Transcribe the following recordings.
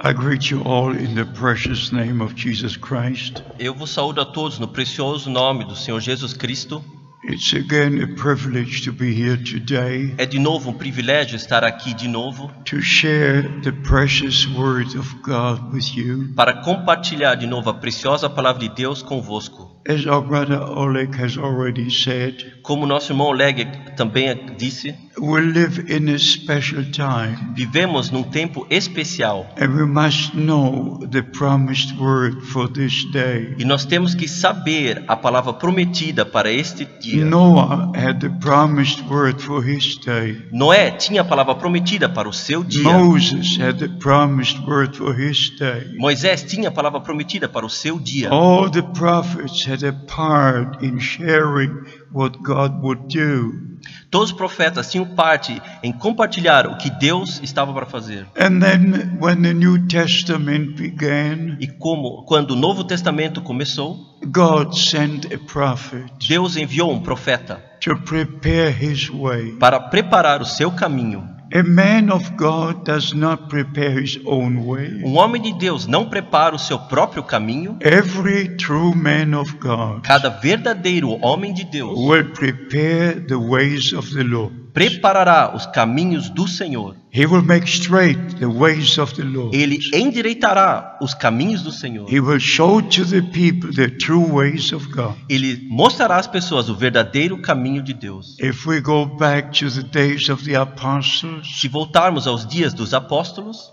I greet you all in the precious name of Jesus Christ. Eu vos saúdo a todos no precioso nome do Senhor Jesus Cristo. It's again a privilege to be here today É de novo um privilégio estar aqui de novo to share the precious word of God with you. para compartilhar de novo a preciosa palavra de Deus convosco. As our brother Oleg has already said, Como nosso irmão Oleg também disse, we live in a special time vivemos num tempo especial and we must know the promised word for this day. e nós temos que saber a palavra prometida para este dia. Noah had the promised word for his day. Noé tinha a palavra prometida para o seu dia. Moses had the promised word for his day. Moisés tinha a palavra prometida para o seu dia. All the prophets had a part in sharing what God would do. Todos os profetas tinham parte em compartilhar o que Deus estava para fazer. And then when the New Testament began, E quando o Novo Testamento começou, God sent a prophet Deus enviou um profeta to prepare his way. para preparar o seu caminho. A man of God does not prepare his own way. Um homem de Deus não prepara o seu próprio caminho. Every true man of God Cada verdadeiro homem de Deus will prepare the ways of the Lord. preparará os caminhos do Senhor. He will make straight the ways of the Lord. Ele endireitará os caminhos do Senhor. He will show to the people the true ways of God. Ele mostrará às pessoas o verdadeiro caminho de Deus. If we go back to the days of the apostles, Se voltarmos aos dias dos apóstolos,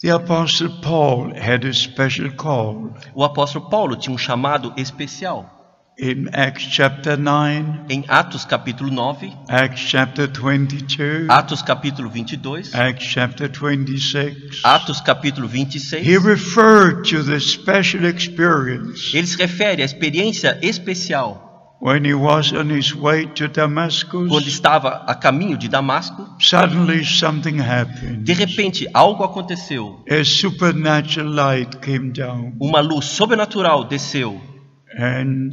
the apostle Paul had a special call. o apóstolo Paulo tinha um chamado especial. In Acts chapter 9, Em Atos capítulo 9, Acts chapter 22, Atos capítulo 22, Acts chapter 26, Atos capítulo 26, he referred to the special experience ele se refere à experiência especial when he was on his way to Damascus. quando estava a caminho de Damasco. Suddenly something happened. De repente, algo aconteceu. A supernatural light came down, Uma luz sobrenatural desceu and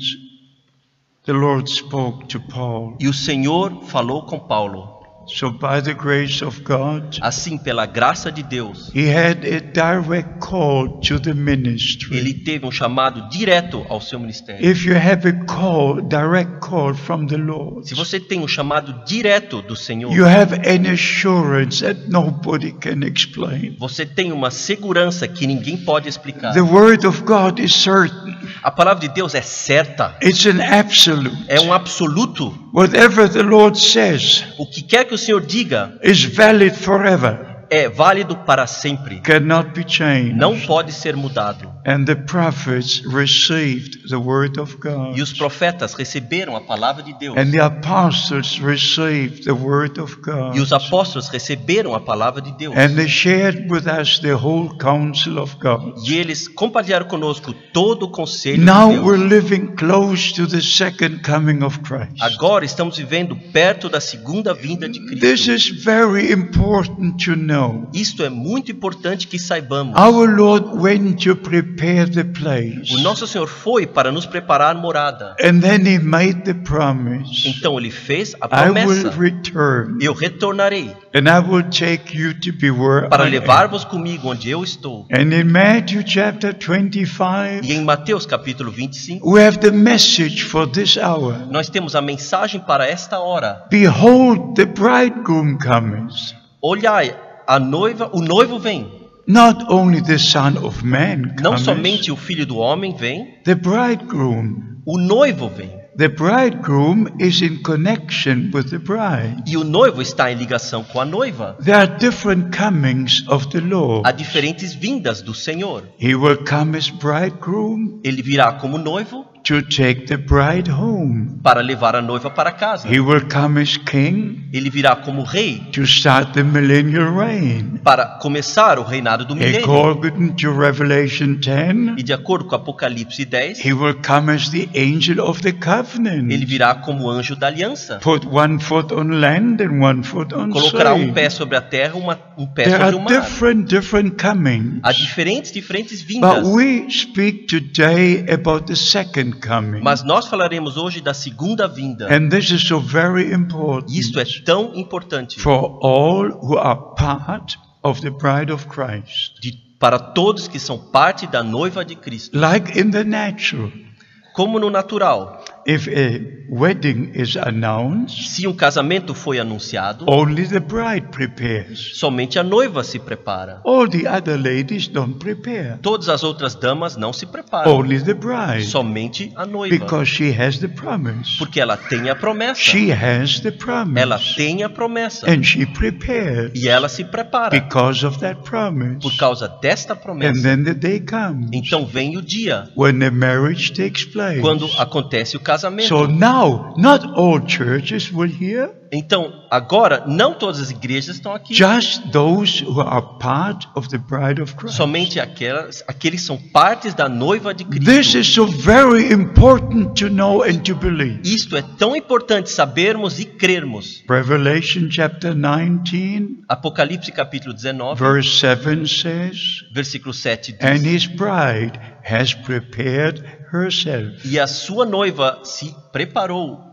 the Lord spoke to Paul. e o Senhor falou com Paulo. So by the grace of God, Assim, pela graça de Deus, he had a direct call to the ministry. ele teve um chamado direto ao seu ministério. If you have a call, direct call from the Lord, Se você tem um chamado direto do Senhor, you have an assurance that nobody can explain. você tem uma segurança que ninguém pode explicar. The word of God is certain. A palavra de Deus é certa, It's an absolute. é um absoluto. Whatever the Lord says O que quer que o Senhor diga is valid forever, é válido para sempre. cannot be changed. Não pode ser mudado. And the prophets received the word of God. E os profetas receberam a palavra de Deus. And the apostles received the word of God. E os apóstolos receberam a palavra de Deus. And they shared with us the whole counsel of God. E eles compartilharam conosco todo o conselho Now de we're Deus. living close to the second coming of Christ. Agora estamos vivendo perto da segunda vinda de This Cristo. is very important to know. Isto é muito importante que saibamos. Our Lord went to prepare the place. O nosso Senhor foi para nos preparar morada. And then he made the promise. Então ele fez a I will promessa. return Eu retornarei and I will take you to be where para I am. levar-vos comigo onde eu estou. And in Matthew chapter 25, E em Mateus capítulo 25, we have the message for this hour. nós temos a mensagem para esta hora. Behold, the bridegroom comes. Olhai, a noiva, o noivo vem. Not only the Son of Man Não comes, somente o filho do homem vem, the bridegroom. o noivo vem. The bridegroom is in connection with the bride. E o noivo está em ligação com a noiva. There are different comings of the Lord. Há diferentes vindas do Senhor. He will come as bridegroom Ele virá como noivo to take the bride home. para levar a noiva para casa. He will come as king Ele virá como rei to start the millennial reign. para começar o reinado do milênio. According to Revelation 10, E de acordo com Apocalipse 10, he will come as the angel of the covenant. ele virá como anjo da aliança. Put one foot on land and one foot on Colocará um sea. pé sobre a terra, um pé There sobre o are mar. different comings. Há diferentes But vindas. we speak today about the second coming. Mas nós falaremos hoje da segunda vinda. And this is so very important Isto é tão importante for all who are part of the bride of Christ. para todos que são parte da noiva de Cristo. Like in the natural, Como no natural, if a wedding is announced, se um casamento foi anunciado, only the bride prepares. somente a noiva se prepara. All the other ladies don't prepare. Todas as outras damas não se preparam. Only the bride, Somente a noiva. because she has the promise. Porque ela tem a promessa. She has the Ela promise, tem a promessa. and she prepares E ela se prepara because of that promise. por causa desta And promessa. then the day comes Então vem o dia when the marriage takes place. quando acontece o So casamento. now, not all churches will hear, Então, agora, não todas as igrejas estão aqui. just those who are part of the bride of Christ. Somente aqueles são partes da noiva de This Cristo. is so very important to know and to believe. Isto é tão importante sabermos e crermos. Revelation chapter 19, Apocalipse capítulo 19, verse 7 says, versículo 7 and diz: his bride has prepared herself. E a sua noiva se preparou.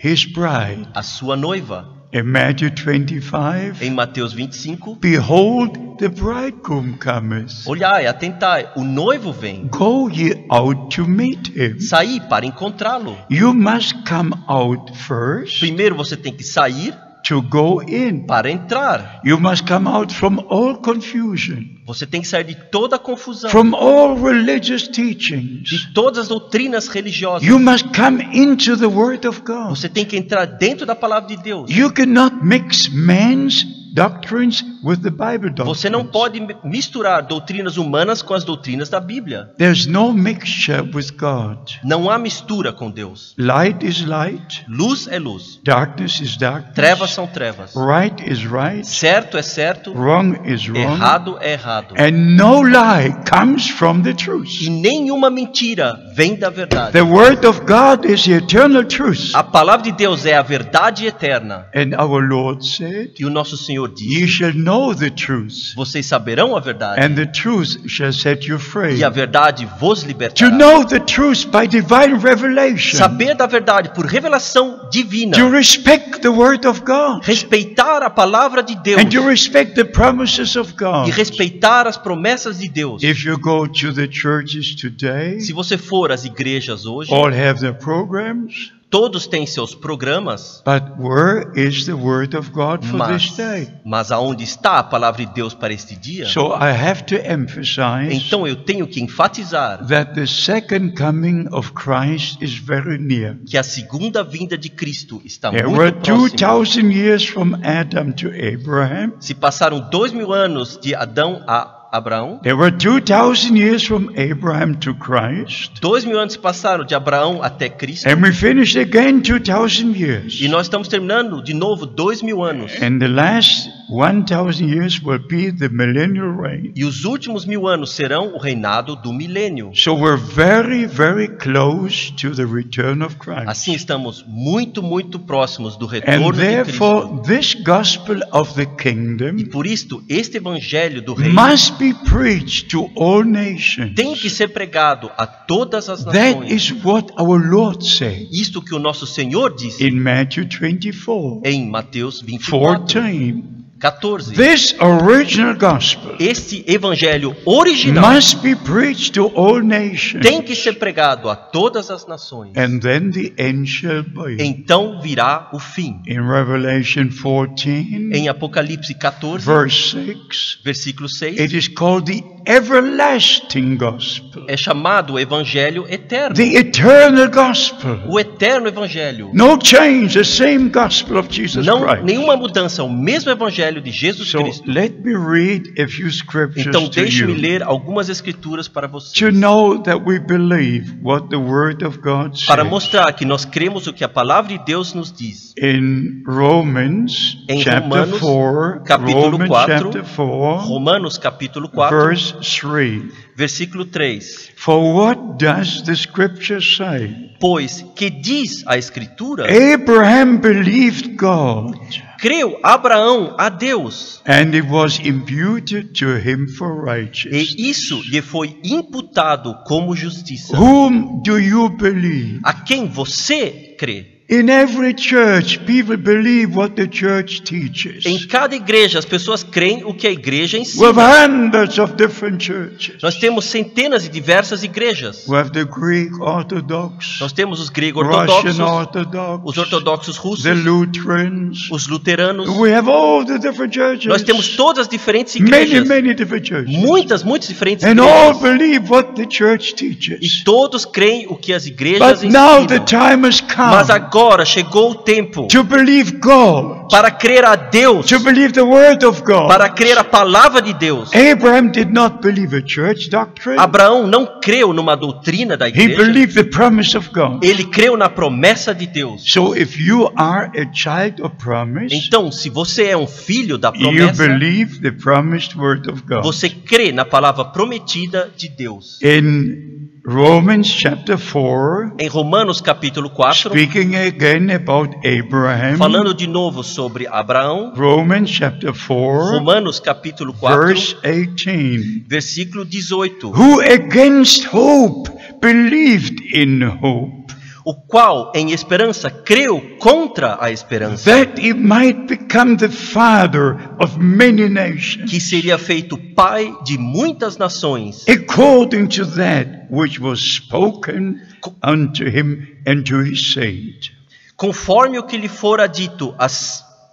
His bride. A sua noiva. In Matthew 25, Em Mateus 25, behold, the bridegroom cometh. olhai, atentai, o noivo vem. Go ye out to meet him. Saí para encontrá-lo. You must come out first Primeiro você tem que sair to go in. para entrar. You must come out from all confusion, Você tem que sair de toda a confusão, from all religious teachings. de todas as doutrinas religiosas. You must come into the Word of God. Você tem que entrar dentro da palavra de Deus. You cannot mix man's doctrines with the Bible doctrines. Você não pode misturar doutrinas humanas com as doutrinas da Bíblia. There's no mixture with God. Não há mistura com Deus. Light is light, Luz é luz. darkness is darkness. Trevas são trevas. Right is right, Certo é certo. wrong is wrong. Errado é errado. And no lie comes from the truth. E nenhuma mentira vem da verdade. The Word of God is the eternal truth. A palavra de Deus é a verdade eterna. And our Lord said, E o nosso Senhor ye disse: shall know the truth, vocês saberão a verdade. and the truth shall set you free. E a verdade vos To libertará. know the truth by divine revelation. Saber da verdade por revelação divina. To respect the Word of God. Respeitar a palavra de Deus. And to respect the promises of E God. respeitar as promessas de Deus. If you go to the churches today, Se você for às igrejas hoje, all have their programs, todos têm seus programas, but where is the Word of God for this day? mas aonde está a palavra de Deus para este dia? So I have to emphasize Então eu tenho que enfatizar that the second coming of Christ is very near. que a segunda vinda de Cristo está There muito were próxima. 2,000 years from Adam to Abraham. Se passaram 2000 anos de Adão a Abraão, There were 2,000 years from Abraham to Christ. 2000 anos se passaram de Abraão até Cristo, And we finished again 2,000 years. e nós estamos terminando de novo 2000 anos. And the last 1,000 years will be the millennial reign. E os últimos 1000 anos serão o reinado do milênio. So we're very, very close to the return of Christ. Assim estamos muito, muito próximos do And retorno de Cristo. therefore, this gospel of the kingdom E por isto, este evangelho do reino must be preached to all nations. tem que ser pregado a todas as That nações. is what our Lord said Isto que o nosso Senhor disse in Matthew 24, em Mateus 24, 14. 14. This original gospel Este evangelho original must be preached to all nations. tem que ser pregado a todas as nações. And then the end shall be. Então virá o fim. In Revelation 14, Em Apocalipse 14, verse 6, versículo 6, it is called the everlasting gospel, é chamado o evangelho eterno. the eternal gospel. O eterno evangelho. No change, the same gospel of Jesus Não, Christ. nenhuma mudança, o mesmo evangelho de Jesus So Cristo. let me read a few scriptures Então to deixe-me you ler algumas escrituras para to vocês, know that we believe what the Word of God para says. mostrar que nós cremos o que a palavra de Deus nos diz. In Romans Em chapter Romanos, 4, capítulo Romans 4, chapter 4, Romanos capítulo 4, verse 3. versículo 3. For what does the scripture say? Pois que diz a escritura, Abraham believed God, creu Abraão a Deus, and it was imputed to him for e righteousness. isso lhe foi imputado como justiça. Whom do you believe? A quem você crê? In every church, people believe what the church teaches. Em cada igreja, as pessoas creem o que a igreja We ensina. have hundreds of different churches. Nós temos centenas e diversas igrejas. We have the Greek Orthodox, Nós temos os Russian grego-ortodoxos, Orthodox, os ortodoxos russos, the Lutherans. os luteranos. We have all the different churches. Nós temos todas as diferentes many, igrejas. many different churches. Muitas diferentes And all igrejas. believe what the church E teaches. todos creem o que as igrejas But now the ensinam. time has Mas come agora chegou o tempo to believe God, para crer a Deus, to believe the word of God. para crer a palavra de Deus. Abraham did not believe a church doctrine. Abraão não creu numa doutrina da He igreja. believed the promise of God. Ele creu na promessa de Deus. So if you are a child of promise, Então, se você é um filho da you promessa, believe the promised word of God. você crê na palavra prometida de Deus. In Romans chapter 4, Em Romanos capítulo 4, speaking again about Abraham, falando de novo sobre Abraão, Romans chapter 4, Romanos capítulo 4, verse 18. versículo 18, Who against hope believed in hope, o qual em esperança creu contra a esperança, that he might become the father of many nations, que seria feito pai de muitas nações, according to that which was spoken unto him and to his seed. conforme o que lhe fora dito,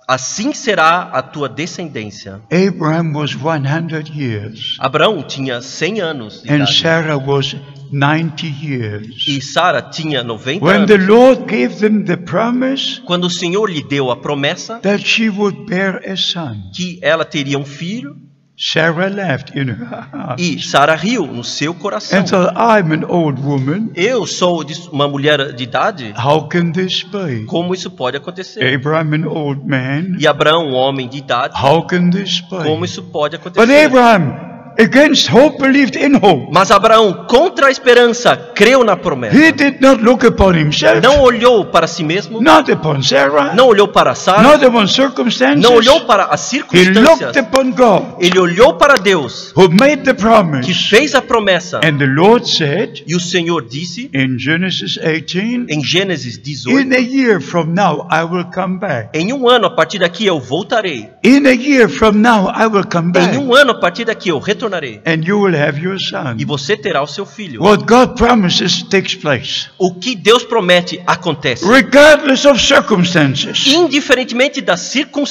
assim será a tua descendência. Abraham was 100 years, Abraão tinha 100 anos de and idade, Sarah was 90 years. e Sara tinha 90 When the anos. Lord gave them the promise Quando o Senhor lhe deu a promessa that she would bear a son, que ela teria um filho, Sarah laughed in her heart e Sara riu no seu coração. and thought, I'm an old woman. Eu sou uma mulher de idade, How can this be? como isso pode acontecer? Abraham, an old man. E Abraão, um homem de idade, How can this como be? isso pode But acontecer? Abraham, against hope, believed in hope. Mas Abraão, contra a esperança, creu na promessa. He did not look upon himself, Não olhou para si mesmo, not upon Sarah, não olhou para Sara, not upon circumstances. não olhou para as He looked circunstâncias. upon God, Ele olhou para Deus, who made the que promise. fez a promessa. And the Lord said E o Senhor disse, in Genesis 18, em Gênesis in 18, a year from now I will come back. em um ano a partir daqui eu voltarei. In a year from now I will come back. Em um ano a partir daqui eu retornarei. And you will have your son. E você terá o seu filho. What God promises takes place, O que Deus promete acontece, regardless of circumstances. indiferentemente das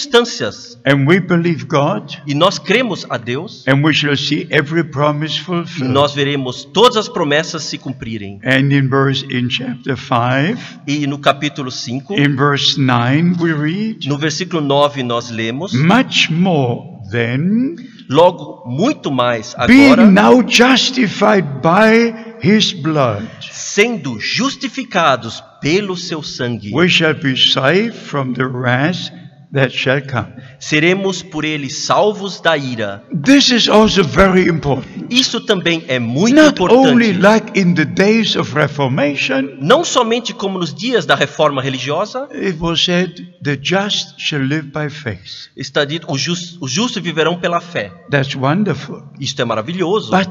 circunstâncias. And we believe God, E nós cremos a Deus, and we shall see every promise e fulfilled. nós veremos todas as promessas se cumprirem. And in chapter 5, E no capítulo 5, in verse 9, we read, no versículo 9 nós lemos, much more then, logo muito mais being agora, now justified by his blood, sendo justificados pelo seu sangue, we shall be saved from the wrath that shall come. seremos por ele salvos da ira. This is also very important. Isso também é muito Not only importante. like in the days of Reformation, Não somente como nos dias da reforma religiosa, it was said, the just shall live by faith. está dito, os justos viverão pela fé. That's wonderful. Isto é maravilhoso. But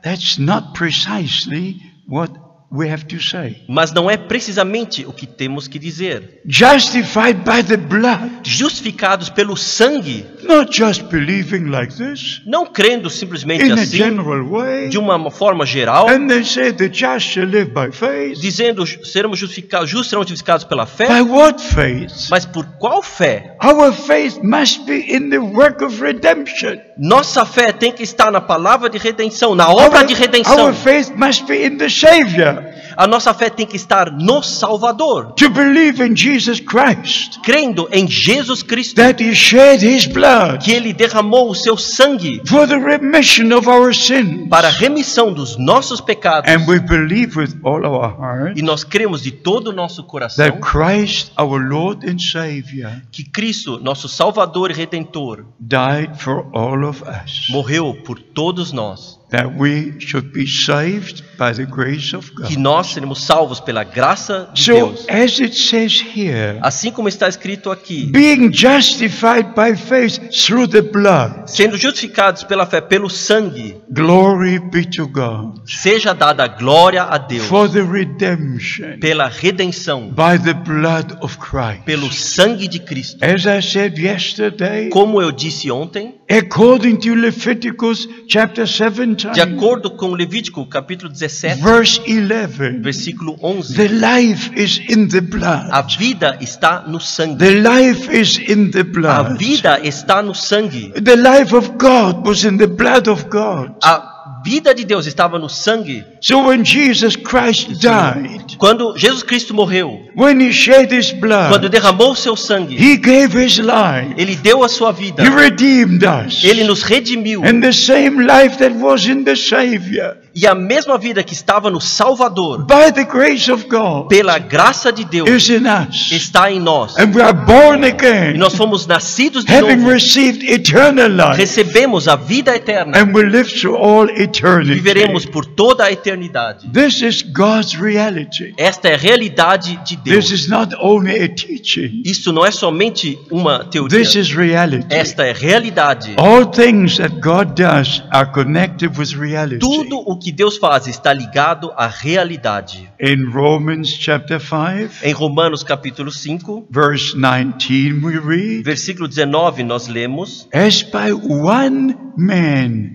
that's not precisely what we have to say. Mas não é precisamente o que temos que dizer. Justified by the blood, Justificados pelo sangue, not just believing like this, não crendo simplesmente in a assim, general way, de uma forma geral, and they say the just shall live by faith. dizendo seremos justificados, justos serão justificados pela fé. By what faith? Mas por qual fé? Our faith must be in the work of redemption. Nossa fé tem que estar na palavra de redenção, na obra de redenção. Our faith must be in the Savior. A nossa fé tem que estar no Salvador, To believe in Jesus Christ, crendo em Jesus Cristo, that He shed His blood que Ele derramou o seu sangue for the remission of our sins. para a remissão dos nossos pecados. And we believe with all our heart E nós cremos de todo o nosso coração that Christ, our Lord and Savior, que Cristo, nosso Salvador e Redentor, died for all of us. morreu por todos nós. that we should be saved by the grace of que God. nós seremos salvos pela graça de So, Deus. as it says here, Assim como está escrito aqui, being justified by faith through the blood, sendo justificados pela fé, pelo sangue, glory be to God, seja dada glória a Deus for the redemption pela redenção, by the blood of Christ. pelo sangue de Cristo. As I said yesterday, Como eu disse ontem, according to Leviticus chapter 17, de acordo com Levítico capítulo 17, verse 11, versículo 11, the life is in the blood. a vida está no sangue. The life is in the A blood. vida está no sangue. The life of God was in the blood of God. A vida de Deus estava no sangue. So when Jesus Christ died, Quando Jesus Cristo morreu, when he shed his quando blood, derramou seu sangue, he gave his life. Ele deu a sua vida. He redeemed us. Ele nos redimiu. And the same life that was in the Savior, E a mesma vida que estava no Salvador, by the grace of God, pela graça de Deus, is in us. está em nós. And we are born E again, nós fomos nascidos de having novo. received eternal life, Recebemos a vida eterna. and will live through all eternity. Viveremos por toda a eternidade. This is God's reality. Esta é a realidade de This Deus. is not only a teaching. Isso não é somente uma teoria. This is reality. Esta é realidade. All things that God does are connected with reality. Tudo o que Deus faz está ligado à realidade. In Romans chapter 5, Em Romanos capítulo 5, verse 19, we read, versículo 19, nós lemos: as by one man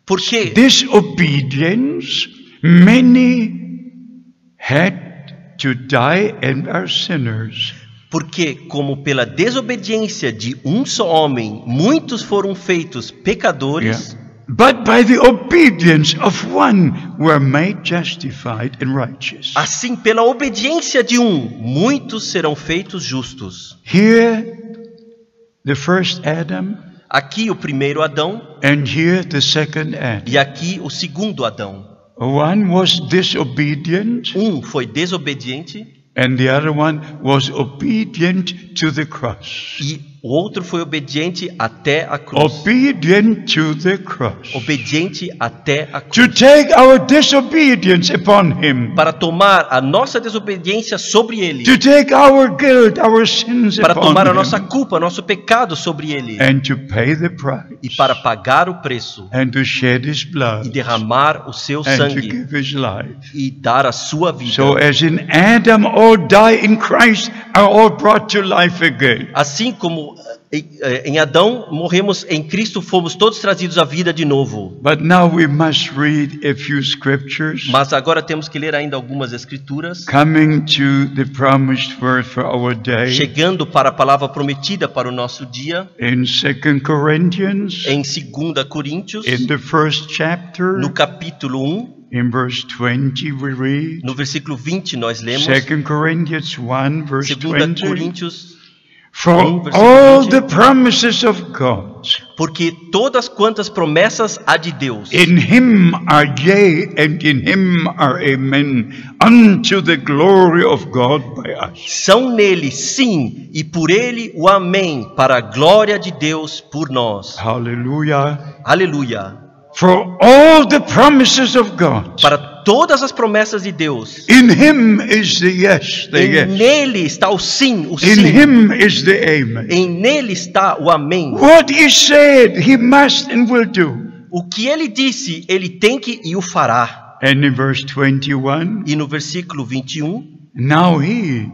Porque disobedience, many had to die and are sinners. Porque, como pela desobediência de um só homem, muitos foram feitos pecadores, Yeah. But by the obedience of one were made justified and righteous. assim, pela obediência de um, muitos serão feitos justos. Here, the first Adam, Aqui o primeiro Adão and here the second Adam. e aqui o segundo Adão. One was disobedient, Um foi desobediente and the other one was obedient to the cross. e o outro foi obediente até a cruz. Obedient to the cross. Obediente até a To cruz. take our disobedience upon him. Para tomar a nossa desobediência sobre ele. To take our guilt, our sins Para upon tomar a nossa him. culpa, nosso pecado sobre ele. And to pay the E price. para pagar o preço. And to shed his E blood. derramar o seu And to sangue. give his life. E dar a sua vida. So as in Adam all die in Christ, are all brought to life again. Assim como em Adão morremos, em Cristo fomos todos trazidos à vida de novo. But now we must read a few scriptures. Mas agora temos que ler ainda algumas escrituras. Coming to the promised word for our day. Chegando para a palavra prometida para o nosso dia. In 2 Corinthians, Em 2 Coríntios, in the first chapter, no capítulo 1, in verse 20 we read, no versículo 20 nós lemos. 2 Corinthians 1 verse 2 20, Coríntios, for versículo all 20. the promises of God porque todas quantas promessas há de Deus, in him are yea and in him are amen, unto the glory of God by us. são nele sim, e por ele o amém, para a glória de Deus por nós. Hallelujah. Aleluia. For all the promises of God, Para todas as promessas de Deus, in him is the yes, the em yes. nele está o sim, o In sim. him is the amen. Em nele está o amém. What he said, he must and will do. O que ele disse, ele tem que e o fará. And in verse 21, E no versículo 21, now he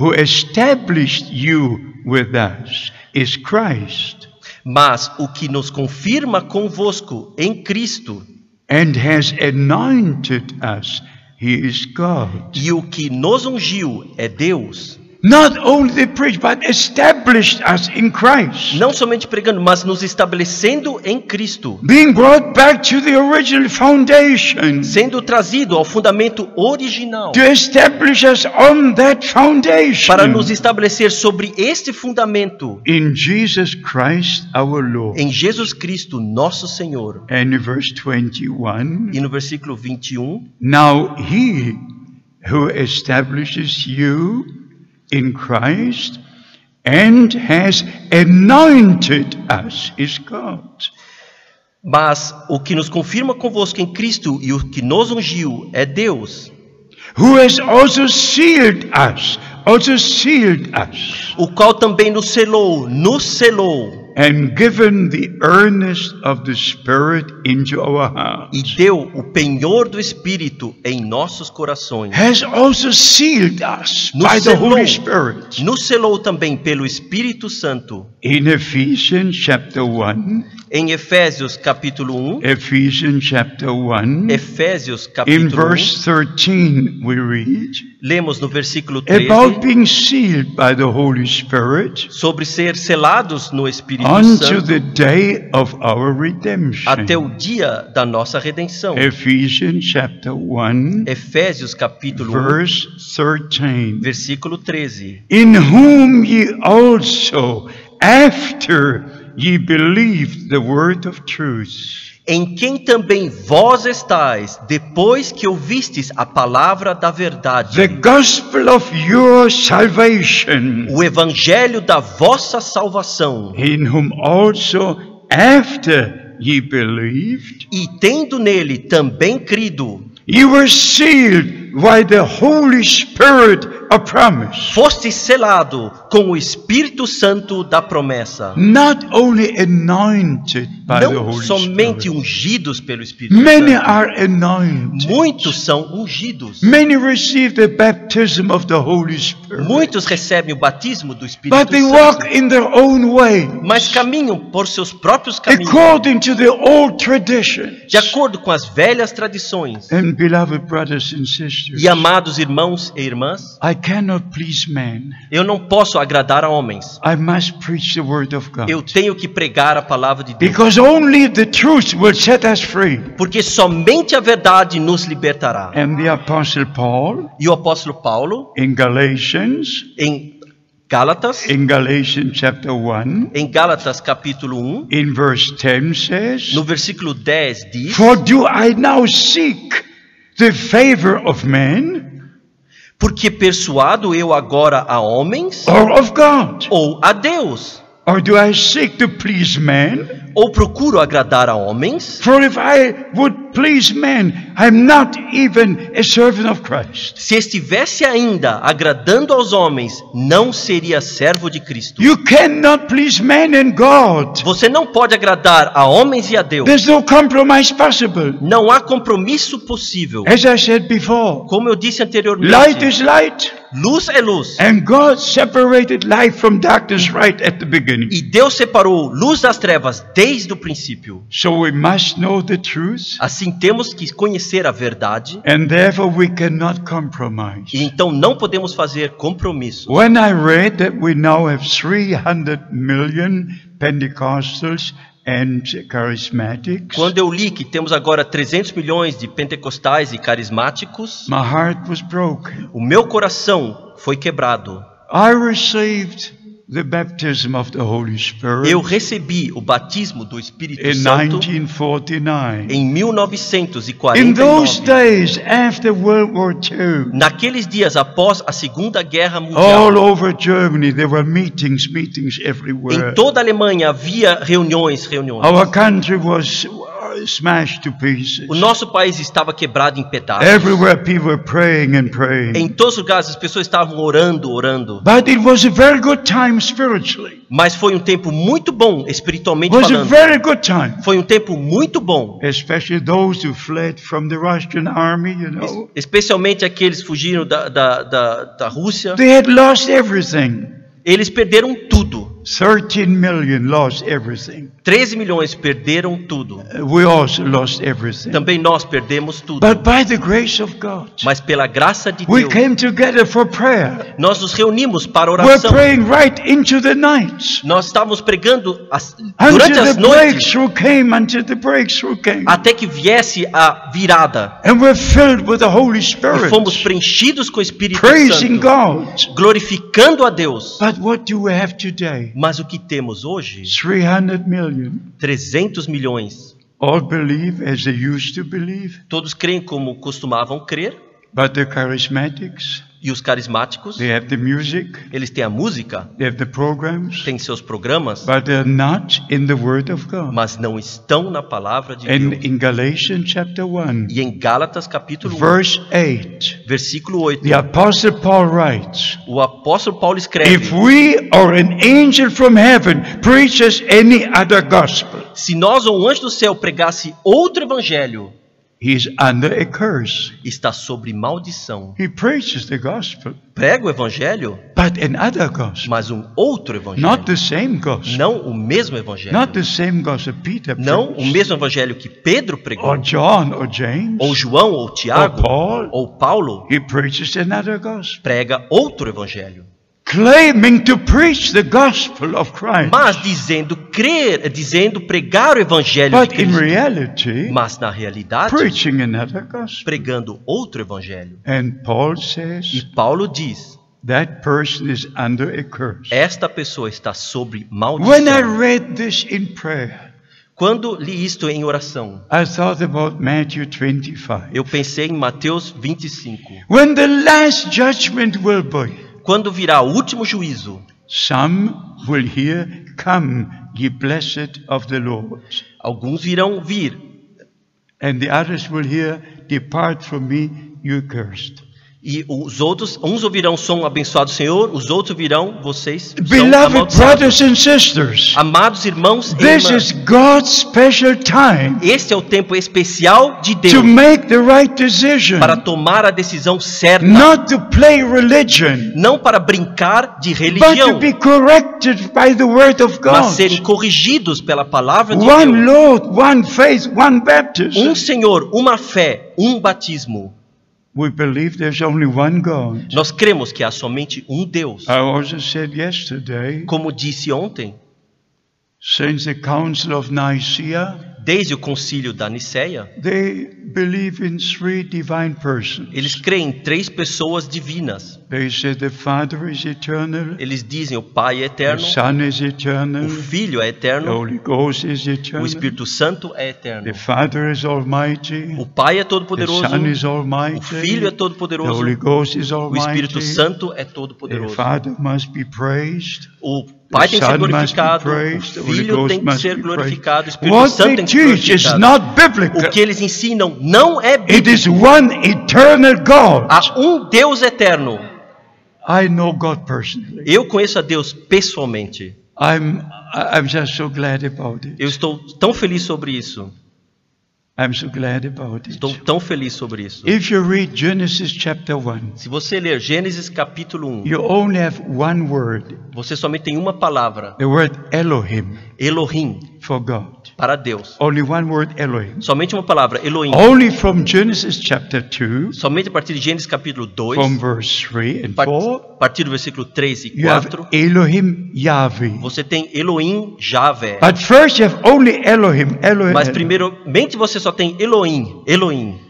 who established you with us is Christ, mas o que nos confirma convosco em Cristo, and has anointed us, he is God. e o que nos ungiu é Deus. Not only preached, but established us in Christ. Não somente pregando, mas nos estabelecendo em Cristo, Being brought back to the original foundation. sendo trazido ao fundamento original, To establish us on that foundation. para nos estabelecer sobre este fundamento, In Jesus Christ our Lord. em Jesus Cristo, nosso Senhor. And in verse 21, E no versículo 21, now he who establishes you in Christ and has anointed us is God. Mas o que nos confirma convosco em Cristo e o que nos ungiu é Deus, who has also sealed us, o qual também nos selou and given the earnest of the Spirit into our e hearts. deu o penhor do Espírito em nossos corações. Has also sealed us Nos by the selou. Holy Spirit. Nos selou também pelo Espírito Santo. In Ephesians chapter 1, Em Efésios capítulo 1, Ephesians chapter 1, Efésios in capítulo 1, verse 13 we read lemos no versículo 13 about being sealed by the Holy Spirit sobre ser selados no Espírito unto Santo the day of our redemption. até o dia da nossa redenção. Ephesians chapter 1, Efésios capítulo 1, verse 13. versículo 13. In whom ye also, after ye believed the word of truth, Em quem também vós estáis, depois que ouvistes a palavra da verdade, the gospel of your salvation, o evangelho da vossa salvação, in whom also, after ye believed, e tendo nele também crido, ye were sealed by the Holy Spirit of promise. foste selado com o Espírito Santo da promessa. Not only anointed by the Não Holy somente Spirit. ungidos pelo Espírito Many Santo. are anointed. Muitos são ungidos. Many receive the baptism of the Holy Spirit. Muitos recebem o batismo do Espírito But they Santo. walk in their own way, Mas caminham por seus próprios caminhos, according to the old traditions. de acordo com as velhas tradições. And beloved brothers and sisters, E amados irmãos e irmãs, I cannot please men. eu não posso agradar a homens. I must preach the word of God. Eu tenho que pregar a palavra de Deus. Because only the truth will set us free. Porque somente a verdade nos libertará. And the Apostle Paul E o apóstolo Paulo, in Galatians, em Gálatas chapter 1, em Gálatas capítulo 1, in verse 10 says, no versículo 10 diz: For do I now seek the favor of men Porque persuado eu agora a homens or of God? ou a Deus? Or do I seek to please men? Ou procuro agradar a homens? For if I would please men, I'm not even a servant of Christ. Se estivesse ainda agradando aos homens, não seria servo de Cristo. You cannot please men and God. Você não pode agradar a homens e a Deus. There's no compromise possible. Não há compromisso possível. As I said before, Como eu disse light anteriormente, is light. luz é luz. And God separated light from darkness right at the beginning. E Deus separou luz das trevas desde o princípio. So we must know the truth. Assim temos que conhecer a verdade. And therefore we cannot compromise. E então não podemos fazer compromissos. When I read that we now have 300 million Pentecostals and charismatics, Quando eu li que temos agora 300 milhões de pentecostais e carismáticos, my heart was broken. o meu coração foi quebrado. I received the baptism of the Holy Spirit Eu recebi o batismo do Espírito in Santo 1949. em In 1949. those days, after World War II, Naqueles dias após a Segunda Guerra all Mundial, over Germany, there were meetings everywhere. em toda a Alemanha havia reuniões. Our country was smashed to pieces. O nosso país estava quebrado em pedaços. Everywhere people were praying and praying. Em todos os lugares as pessoas estavam orando. But it was a very good time spiritually. Mas foi um tempo muito bom espiritualmente It was a falando. very good time. Foi um tempo muito bom. Especially those who fled from the Russian army, you know. Especialmente aqueles que fugiram da Rússia. They had lost everything. Eles perderam tudo. 13 million lost everything. 13 milhões perderam tudo. We also lost everything. Também nós perdemos tudo. But by the grace of God, Mas pela graça de we Deus, came together for prayer. nós nos reunimos para We're oração. praying right into the night. Nós estávamos pregando Until durante as the noites breakthrough came. até que viesse a virada. And we're filled with the Holy E Spirit, fomos preenchidos com o Espírito praising Santo, God. glorificando a Deus. But what do we have today? Mas o que temos hoje? 300 million. 300 milhões. All believe as they used to believe. Todos creem como costumavam crer, But the charismatics, E os carismáticos, they have the music, eles têm a música, they have the programs, têm seus programas, but they're not in the Word of God. mas não estão na palavra de And Deus. in Galatians chapter 1, E em Gálatas capítulo 1, verse 8, versículo 8, the Apostle Paul writes, o apóstolo Paulo if escreve: we or an angel from heaven preaches any other gospel, se nós ou um anjo do céu pregasse outro evangelho, he is under a curse. está sobre maldição. He preaches the gospel, Prega o evangelho, but another gospel, mas um outro evangelho. not the same gospel, Não o mesmo evangelho. not the same gospel Peter Não o preached, mesmo evangelho que Pedro pregou, or John, or James, ou João, ou or Tiago, Paul. ou Paulo. He preaches another gospel, Prega outro evangelho. claiming to preach the gospel of Christ. Mas dizendo crer, dizendo pregar o evangelho de But in Cristo. reality, Mas na realidade, preaching another gospel. pregando outro evangelho. And Paul E says Paulo diz: that person is under a curse. esta pessoa está sobre When I maldição. read this in prayer, Quando li isto em oração, I thought about Matthew 25. eu pensei em Mateus 25. When the last judgment will be, Quando virá o último juízo, some will hear, "Come, ye blessed of the Lord." alguns virão vir, And the others will hear, "Depart from me, you cursed." e os outros, uns ouvirão som abençoado Senhor, os outros virão, vocês são Beloved amaldiçoados. brothers and sisters, Amados irmãos e this is irmãs, God's special time este é o tempo especial de to Deus make the right decision, para tomar a decisão certa, not to play religion, não para brincar de but to religião, be corrected by the Word of mas God. serem corrigidos pela palavra de One Deus. Lord, one faith, one baptism. Um Senhor, uma fé, um batismo. We believe there's only one God. Nós cremos que há somente um Deus. I also said yesterday, Como disse ontem, since the Council of Nicaea, desde o concílio da Nicéia, they believe in three divine persons. eles creem em três pessoas divinas. They said the Father is eternal, Eles dizem o Pai é the eterno, Son is eternal, o Filho é the eterno, Holy Ghost is o eternal, Espírito Santo é eterno. the Father is almighty, O Pai é the todo-poderoso, Son is o almighty, Filho é the todo-poderoso, Holy Ghost is o Espírito almighty, Santo é the todo-poderoso. Father must be praised, O Pai tem que ser Son must be glorificado, praised, the o Holy Filho Ghost tem que must ser be glorificado, o praised. Espírito What Santo they tem que ser teach is glorificado. not O biblical. que eles ensinam não é It bíblico. is one eternal God. Há um Deus eterno. I know God personally. Eu conheço a Deus pessoalmente. I'm just so glad about it. Eu estou tão feliz sobre isso. I'm so glad about it. Estou tão feliz sobre isso. If you read Genesis chapter 1, Se você ler Gênesis capítulo 1, you only have one word, você somente tem uma palavra, the word Elohim, Elohim, for God. para Deus. Only one word Elohim. Somente uma palavra, Elohim. Only from Genesis chapter 2, Somente a partir de Gênesis capítulo 2, from verse 3 and 4, a partir do versículo 3 e you have 4, Elohim Yahweh. você tem Elohim, Javé. But first you have only Elohim, Elohim, Mas primeiramente você só tem Elohim, Elohim.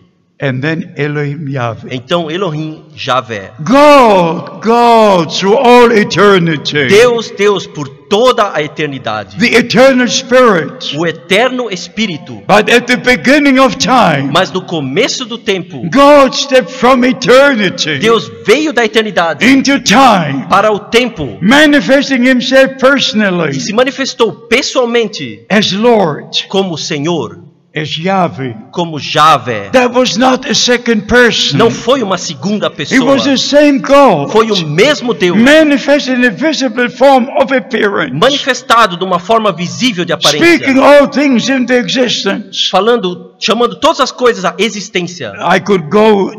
and then Elohim Yahweh. Então Elohim, Javé. God through all eternity. Deus, Deus por toda a eternidade. The eternal Spirit. O eterno Espírito. But at the beginning of time, Mas no começo do tempo, God stepped from eternity Deus veio da eternidade into time, para o tempo manifesting Himself personally e se manifestou pessoalmente as Lord, como Senhor, as Yahweh. como Javé. That was not a second person. Não foi uma segunda It pessoa, was the same God, foi o mesmo Deus, manifested in a visible form of appearance, manifestado de uma forma visível de speaking aparência, all things into existence. falando, chamando todas as coisas à existência. I could go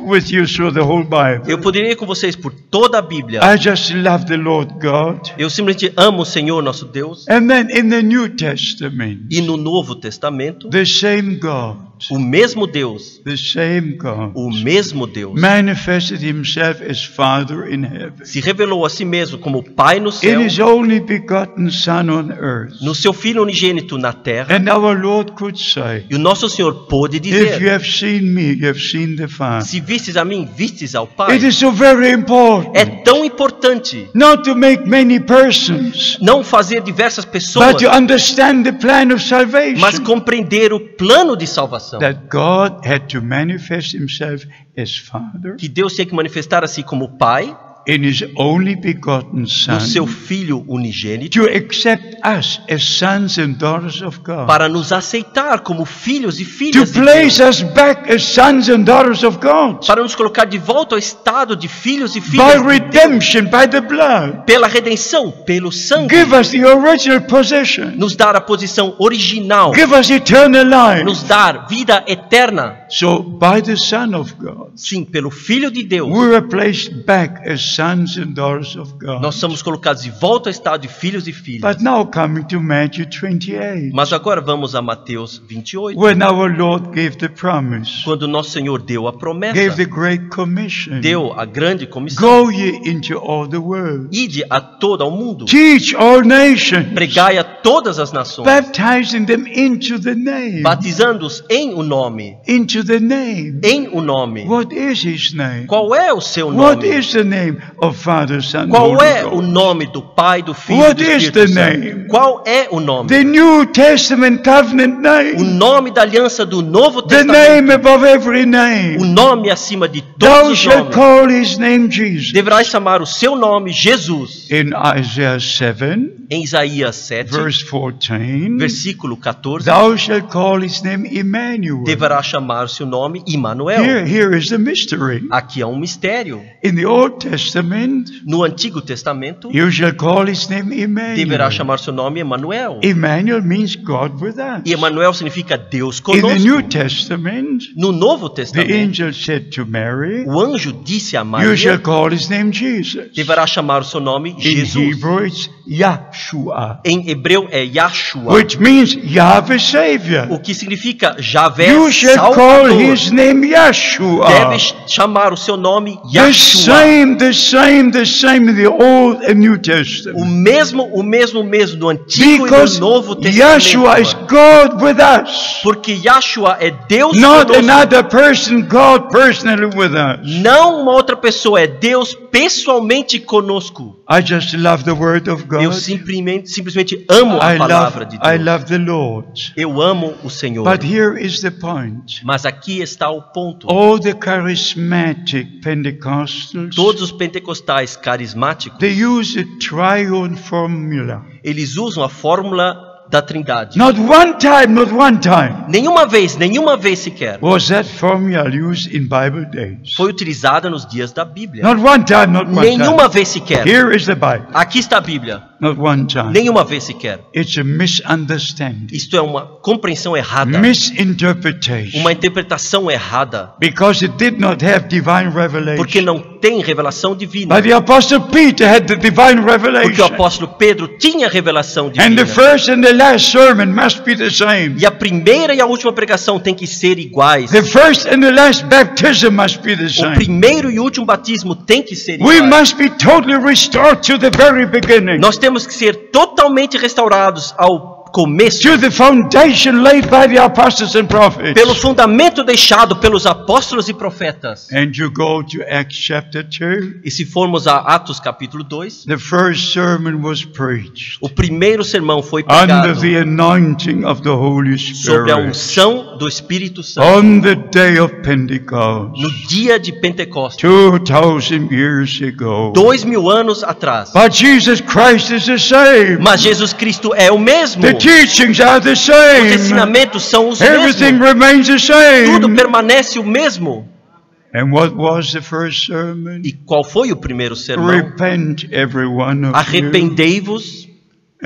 with you through the whole Bible. Eu poderia ir com vocês por toda a Bíblia. I just love the Lord God. Eu simplesmente amo o Senhor nosso Deus. And then in the New Testament, E no Novo Testamento, the same God, o mesmo Deus, the same God, o mesmo Deus, manifested Himself as Father in heaven, se revelou a si mesmo como Pai no in céu, His only begotten Son on earth. no seu Filho unigênito na terra. And our Lord could say, E o nosso Senhor pôde if you dizer: have seen me, you have seen the Father. se vistes a mim, vistes ao Pai. It is so very important É tão importante not to make many persons, não fazer diversas pessoas, but to understand the plan of mas salvation. compreender o plano de salvação. salvação. that God had to manifest himself as Father Que Deus tinha que manifestar a si como Pai, in his only begotten Son no seu Filho unigênito, to accept us as sons and daughters of God, para nos aceitar como filhos e to filhas de place Deus, us back as sons and daughters of God para nos colocar de volta ao estado de filhos e by filhas de Deus, redemption, by the blood, pela redenção, pelo sangue, give us the original possession, nos dar a posição original, give us eternal life. nos dar vida eterna. So by the Son of God, Sim, pelo Filho de Deus, we were placed back as sons and daughters of God. nós somos colocados de volta ao estado de filhos e filhas. But now coming to Matthew 28, Mas agora vamos a Mateus 28, when our Lord gave the promise, quando nosso Senhor deu a gave promessa, the great commission, deu a grande comissão: go ye into all the world, ide a todo o mundo, teach all nations, pregai a todas as nações, baptizing them into the name, batizando-os em o nome, into the name. em o nome. What is his name? Qual é o seu What nome? is the name of Father, Son, Qual Holy é o Ghost? nome do Pai, do Filho e What do is Espírito the Santo? name? Qual é o nome? The New Testament covenant O name, nome da aliança do Novo the Testamento. name above every O name. nome acima de Thou todos os shalt nomes. call his name Jesus. Deverás chamar o seu nome Jesus. In Isaiah 7, Em Isaías 7, verse 14, versículo 14, thou shalt call his name Emmanuel. deverá chamar o seu nome Immanuel. Here is the mystery. Aqui há um mistério. In the Old Testament, No Antigo Testamento, you shall call his name deverá Emmanuel. chamar seu nome Emmanuel. Emmanuel means God with us. E Emmanuel significa Deus In the New conosco. Testament, No Novo the Testamento, angel said to Mary, o anjo disse a you shall Maria, call his name Jesus. deverá chamar o seu nome In Jesus. Hebrew, it's Yahshua, Em hebreu é Yahshua, which means Yahweh Savior. o que significa Javé You shall call Salvador. his name Yahshua. Deve chamar o seu nome The Yahshua. same in the Old and New O Testament. mesmo do Antigo Because e do Novo Yahshua is Testamento. God with us. Porque Yahshua é Deus Not conosco. another person, God personally with us. Não uma outra pessoa, é Deus pessoalmente conosco. I just love the Word of Eu God. simplesmente amo a palavra de I Deus. love the Lord. Eu amo o Senhor. But here is the point. Mas aqui está o ponto. All the charismatic Pentecostals, Todos os pentecostais carismáticos, they use a triune formula. eles usam a fórmula da Trindade. Not one time Nenhuma vez sequer was that formula used in Bible days. foi utilizada nos dias da Bíblia. Not one time. Nenhuma vez sequer. Here is the Bible. Aqui está a Bíblia. Not one time. Nenhuma vez sequer. It's a misunderstanding, Isto é uma compreensão errada. misinterpretation, Uma interpretação errada. because it did not have divine Porque revelation. não tem revelação divina. But the Apostle Peter had the divine Porque o revelation. apóstolo Pedro tinha revelação And the divina. first and the last sermon must be the same. E a primeira e a última pregação tem que ser iguais. The first and the last baptism must be the O same. primeiro e último batismo tem que ser We iguais. must be totally restored to the very beginning, Nós temos que ser totalmente restaurados ao começo, to the foundation laid by the apostles and prophets. pelo fundamento deixado pelos apóstolos e profetas. And you go to Acts chapter 2. E se formos a Atos capítulo 2, The first sermon was preached o primeiro sermão foi under pregado the anointing of the Holy sobre a Spirit unção do Espírito Santo on the day of Pentecost, no dia de Pentecostes, 2,000 years ago. 2000 anos atrás. But Jesus Christ is the same. Mas Jesus Cristo é o mesmo. The teachings are the Os same. ensinamentos são os Everything mesmos. remains the Tudo same. permanece o mesmo. And what was the first sermon? E qual foi o primeiro sermão? Repent, every one of you, Arrependei-vos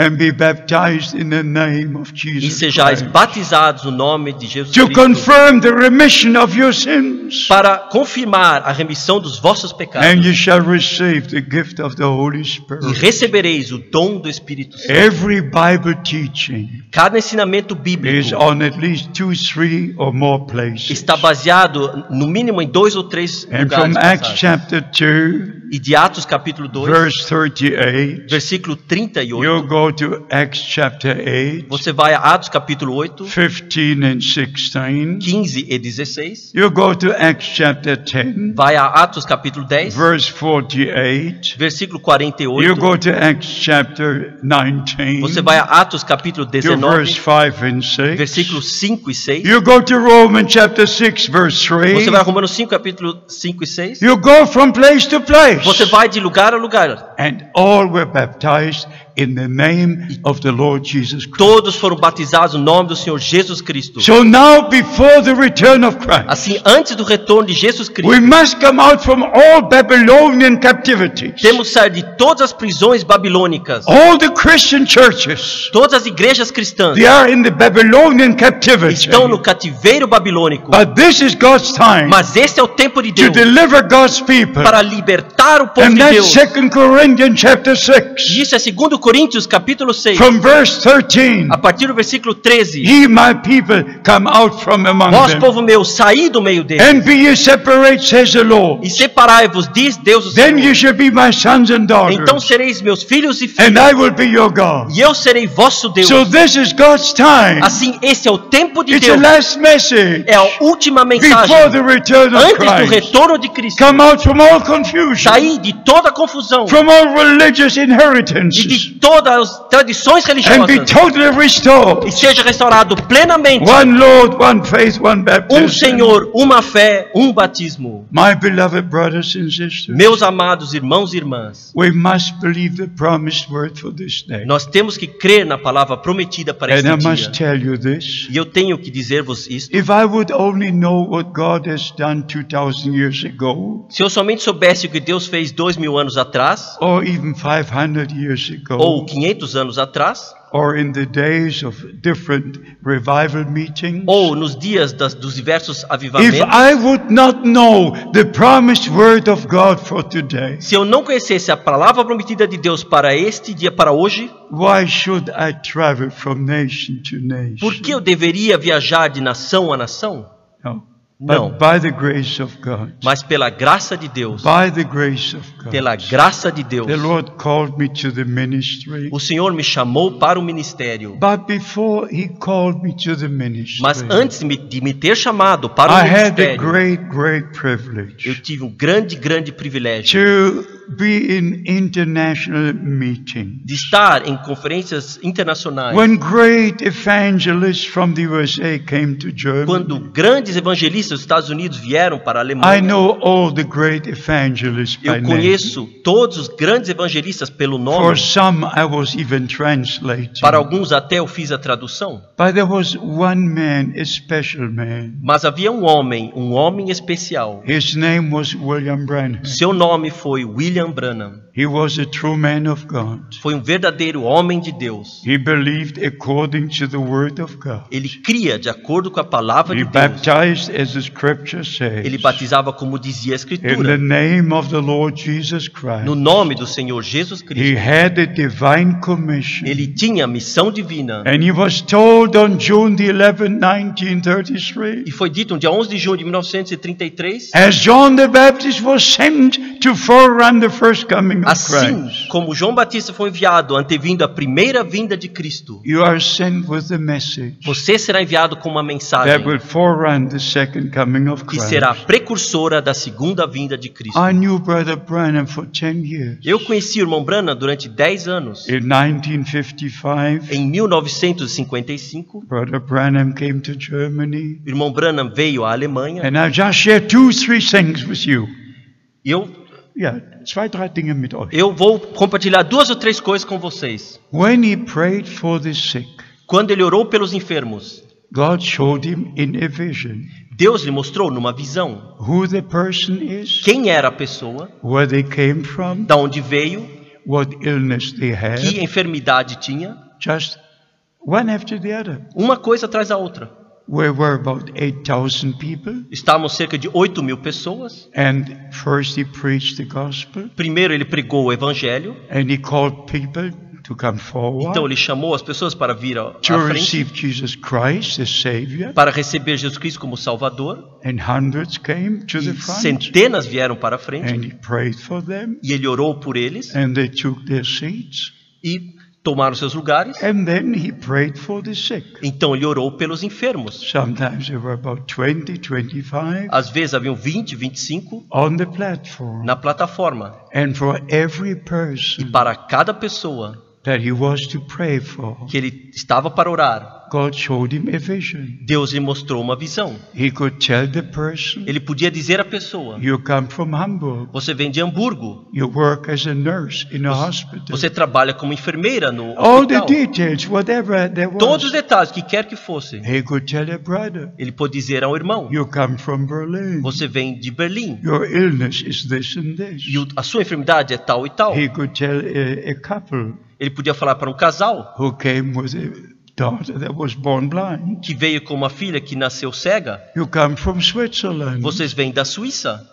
and be baptized in the name of e Jesus sejais Christ, batizados no nome de Jesus to Cristo, confirm the remission of your sins, para confirmar a remissão dos vossos pecados, and you shall receive the gift of the Holy e Spirit. recebereis o dom do Espírito Santo. Every Bible teaching Cada ensinamento is bíblico on at least 2, 3 or more places. está baseado no mínimo em 2 ou 3 And lugares. from Acts passagens. chapter 2, E de Atos capítulo 2, verse 38. versículo 38, You go to Acts chapter 8, você vai a Atos capítulo 8, 15 and 16. 15 e 16, You go to Acts chapter 10, vai a Atos capítulo 10, verse 48. versículo You 48, go to Acts chapter 19, você vai a Atos capítulo to verse 19, 5 and 6. versículos 5 e 6, You go to Romans chapter 6, verse 3. você vai a Romanos 5 capítulo 5 e 6, You go from place to place. você vai de lugar a lugar. And all were baptized in the name of the Lord Jesus Christ. Todos foram batizados no nome do Senhor Jesus Cristo. So now, before the return of Christ, Assim, antes do retorno de Jesus we Cristo, must come out from all Babylonian captivities. temos que sair de todas as prisões babilônicas. All the Christian churches, Todas as igrejas cristãs they are in the Babylonian captivity. estão no cativeiro babilônico. But this is God's time Mas esse é o tempo de to Deus deliver God's people. para libertar o povo And de that's Deus. 2 Corinthians chapter E 6, isso é 2 Coríntios capítulo 6, from verse 13. a partir do versículo 13. Ye, my people, come out from among Vós, them, povo meu, saí do meio deles and be ye separate, says the Lord. e separai-vos, diz Deus o Then Senhor. you shall be my sons and daughters, Então sereis meus filhos e and filhas, I will be your God. e eu serei vosso Deus. So this is God's time. Assim, esse é o tempo de It's the Deus. last message É a última before mensagem the return of antes do Christ. retorno de Cristo. Come out from all confusion, Sair de toda a confusão from all religious e inheritances, de todas as tradições and be religiosas totally restored. e seja restaurado plenamente One Lord, one faith, one baptism. Senhor, uma fé, batismo. My beloved brothers and sisters, Meus amados irmãos e irmãs, we must believe the promised word for this day. nós temos que crer na palavra prometida para And este I must dia. tell you this. E eu tenho que dizer-vos isto. If I would only know what God has done 2,000 years ago, Se eu somente soubesse o que Deus fez 2000 anos atrás, or even 500 years ou ago, 500 anos atrás, or in the days of different revival meetings, ou nos dias dos diversos if avivamentos, I would not know the promised word of God for today, se eu não conhecesse a palavra prometida de Deus para este dia, para hoje, why should I travel from nation to nation? por que eu deveria viajar de nação a nação? No. Não. But by the grace of God, Mas pela graça de Deus, by the grace of pela God, graça de Deus, the Lord called me to the ministry. o Senhor me chamou para o ministério. But before He called me to the ministry, Mas antes de me ter chamado para o I had a ministério, great eu privilege tive um grande privilégio to be in international meetings. de estar em conferências internacionais. When great evangelists from the USA came to Germany, Quando grandes evangelistas dos Estados Unidos vieram para a I Alemanha, know all the great evangelists by eu name. conheço todos os grandes evangelistas pelo For nome. some, I was even translating. Para alguns até eu fiz a tradução. But there was one man, a special man. Mas havia um homem especial. His name was William Branham. Seu nome foi William Branham. He was a true man of God. Foi um verdadeiro homem de Deus. He believed according to the word of God. Ele cria de acordo com a palavra He de Deus. baptized, as the scripture says, Ele batizava como dizia a in the Escritura, name of the Lord Jesus Christ. no nome do Senhor Jesus He Cristo. had a divine commission. Ele tinha missão divina. And he was told on June the 11th, 1933, E foi dito no dia 11 de junho de 1933, as John the Baptist was sent to forerun the first coming of assim Christ, como João Batista foi enviado antevindo a primeira vinda de Cristo, you are sent with a message você será enviado com uma that mensagem will forerun the second coming of que Christ. será precursora da segunda vinda de Cristo. I knew Brother Branham for 10 years. Eu conheci o irmão Branham durante 10 anos. In 1955, Em 1955, Brother Branham came to Germany, o irmão Branham veio à Alemanha. and I'll just share 2-3 things with you. Eu Ja, 2-3 Dinge mit euch. Eu vou compartilhar 2 ou 3 coisas com vocês. When he prayed for the sick, Quando ele orou pelos enfermos, God showed him in a vision Deus lhe mostrou numa visão who the person is, quem era a pessoa, where they came from, da onde veio, what illness they que had, enfermidade tinha, just one after the other. uma coisa atrás da outra. We were about 8,000 people, Estávamos cerca de 8.000 pessoas. and first he preached the gospel, Primeiro ele pregou o evangelho and he called people to come forward, Então ele chamou as pessoas para vir à to frente, receive Jesus Christ as Savior, para receber Jesus Cristo como Salvador. and hundreds came to the E front, centenas vieram para a frente. and he prayed for them, E ele orou por eles and they took their seats, e tomaram seus lugares. and then he prayed for the sick. Então ele orou pelos enfermos. Sometimes there were about 20, 25 Às vezes haviam 20, 25 on the platform, na plataforma. and for every E person para cada pessoa that he was to pray for, que ele estava para orar, God showed him a vision. Deus lhe mostrou uma visão. He could tell the person, Ele podia dizer à pessoa: you come from Hamburg, você vem de Hamburgo, you work as a nurse in a hospital. você trabalha como enfermeira no All the hospital. details, whatever there Todos os was, detalhes, que quer que fosse. he could tell a brother, Ele pode dizer ao irmão: you come from Berlin, você vem de Berlim your illness is this and this. e a sua enfermidade é tal e tal. He could tell a couple Ele podia falar para um casal who came with a daughter that was born blind, que veio com uma filha que nasceu cega: you come from Switzerland. vocês vêm da Suíça.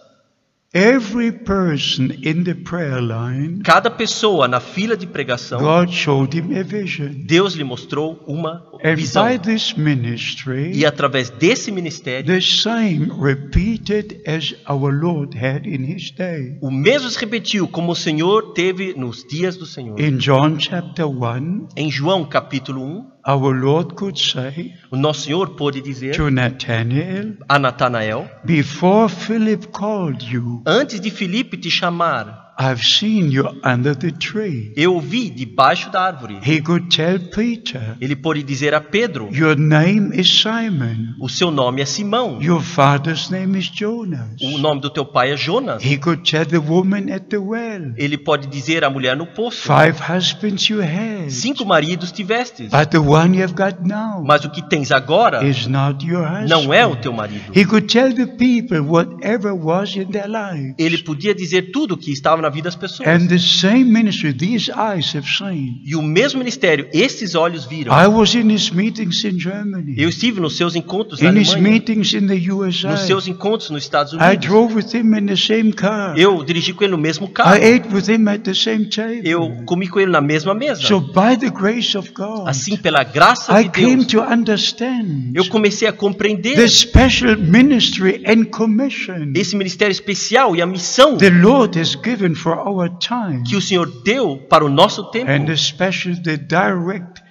Every person in the prayer line, Cada pessoa na fila de pregação, God showed him a vision. Deus lhe mostrou uma And visão. by this ministry, E através desse ministério, the same repeated as our Lord had in his day. o mesmo se repetiu como o Senhor teve nos dias do Senhor. In John chapter 1, Em João capítulo 1, our Lord could say o nosso Senhor pôde dizer to Nathanael, a Natanael: before Philip called you, antes de Filipe te chamar, I've seen you under the tree. eu o vi debaixo da árvore. He could tell Peter, Ele pôde dizer a Pedro: your name is Simon. o seu nome é Simão, Your father's name is Jonas. o nome do teu pai é Jonas. He could tell the woman at the well, Ele pode dizer à mulher no poço: 5 husbands you had, 5 maridos tivestes, but the one you've got now mas o que tens agora is not your husband. não é o teu marido. He could tell the people whatever was in their lives. Ele podia dizer tudo o que estava na vida das pessoas. And the same ministry these eyes have seen. E o mesmo ministério, esses olhos viram. I was in his meetings in Germany, Eu estive nos seus encontros na in his Alemanha, meetings in the USA. nos seus encontros nos Estados I Unidos. drove with him in the same car. Eu dirigi com ele no mesmo I carro. ate with him at the same table. Eu comi com ele na mesma mesa. So by the grace of God, Assim, pela graça I de came Deus, to understand eu comecei a compreender the special ministry and commission esse ministério especial e a missão the Lord has given for our time, que o Senhor deu para o nosso tempo, and especially the direct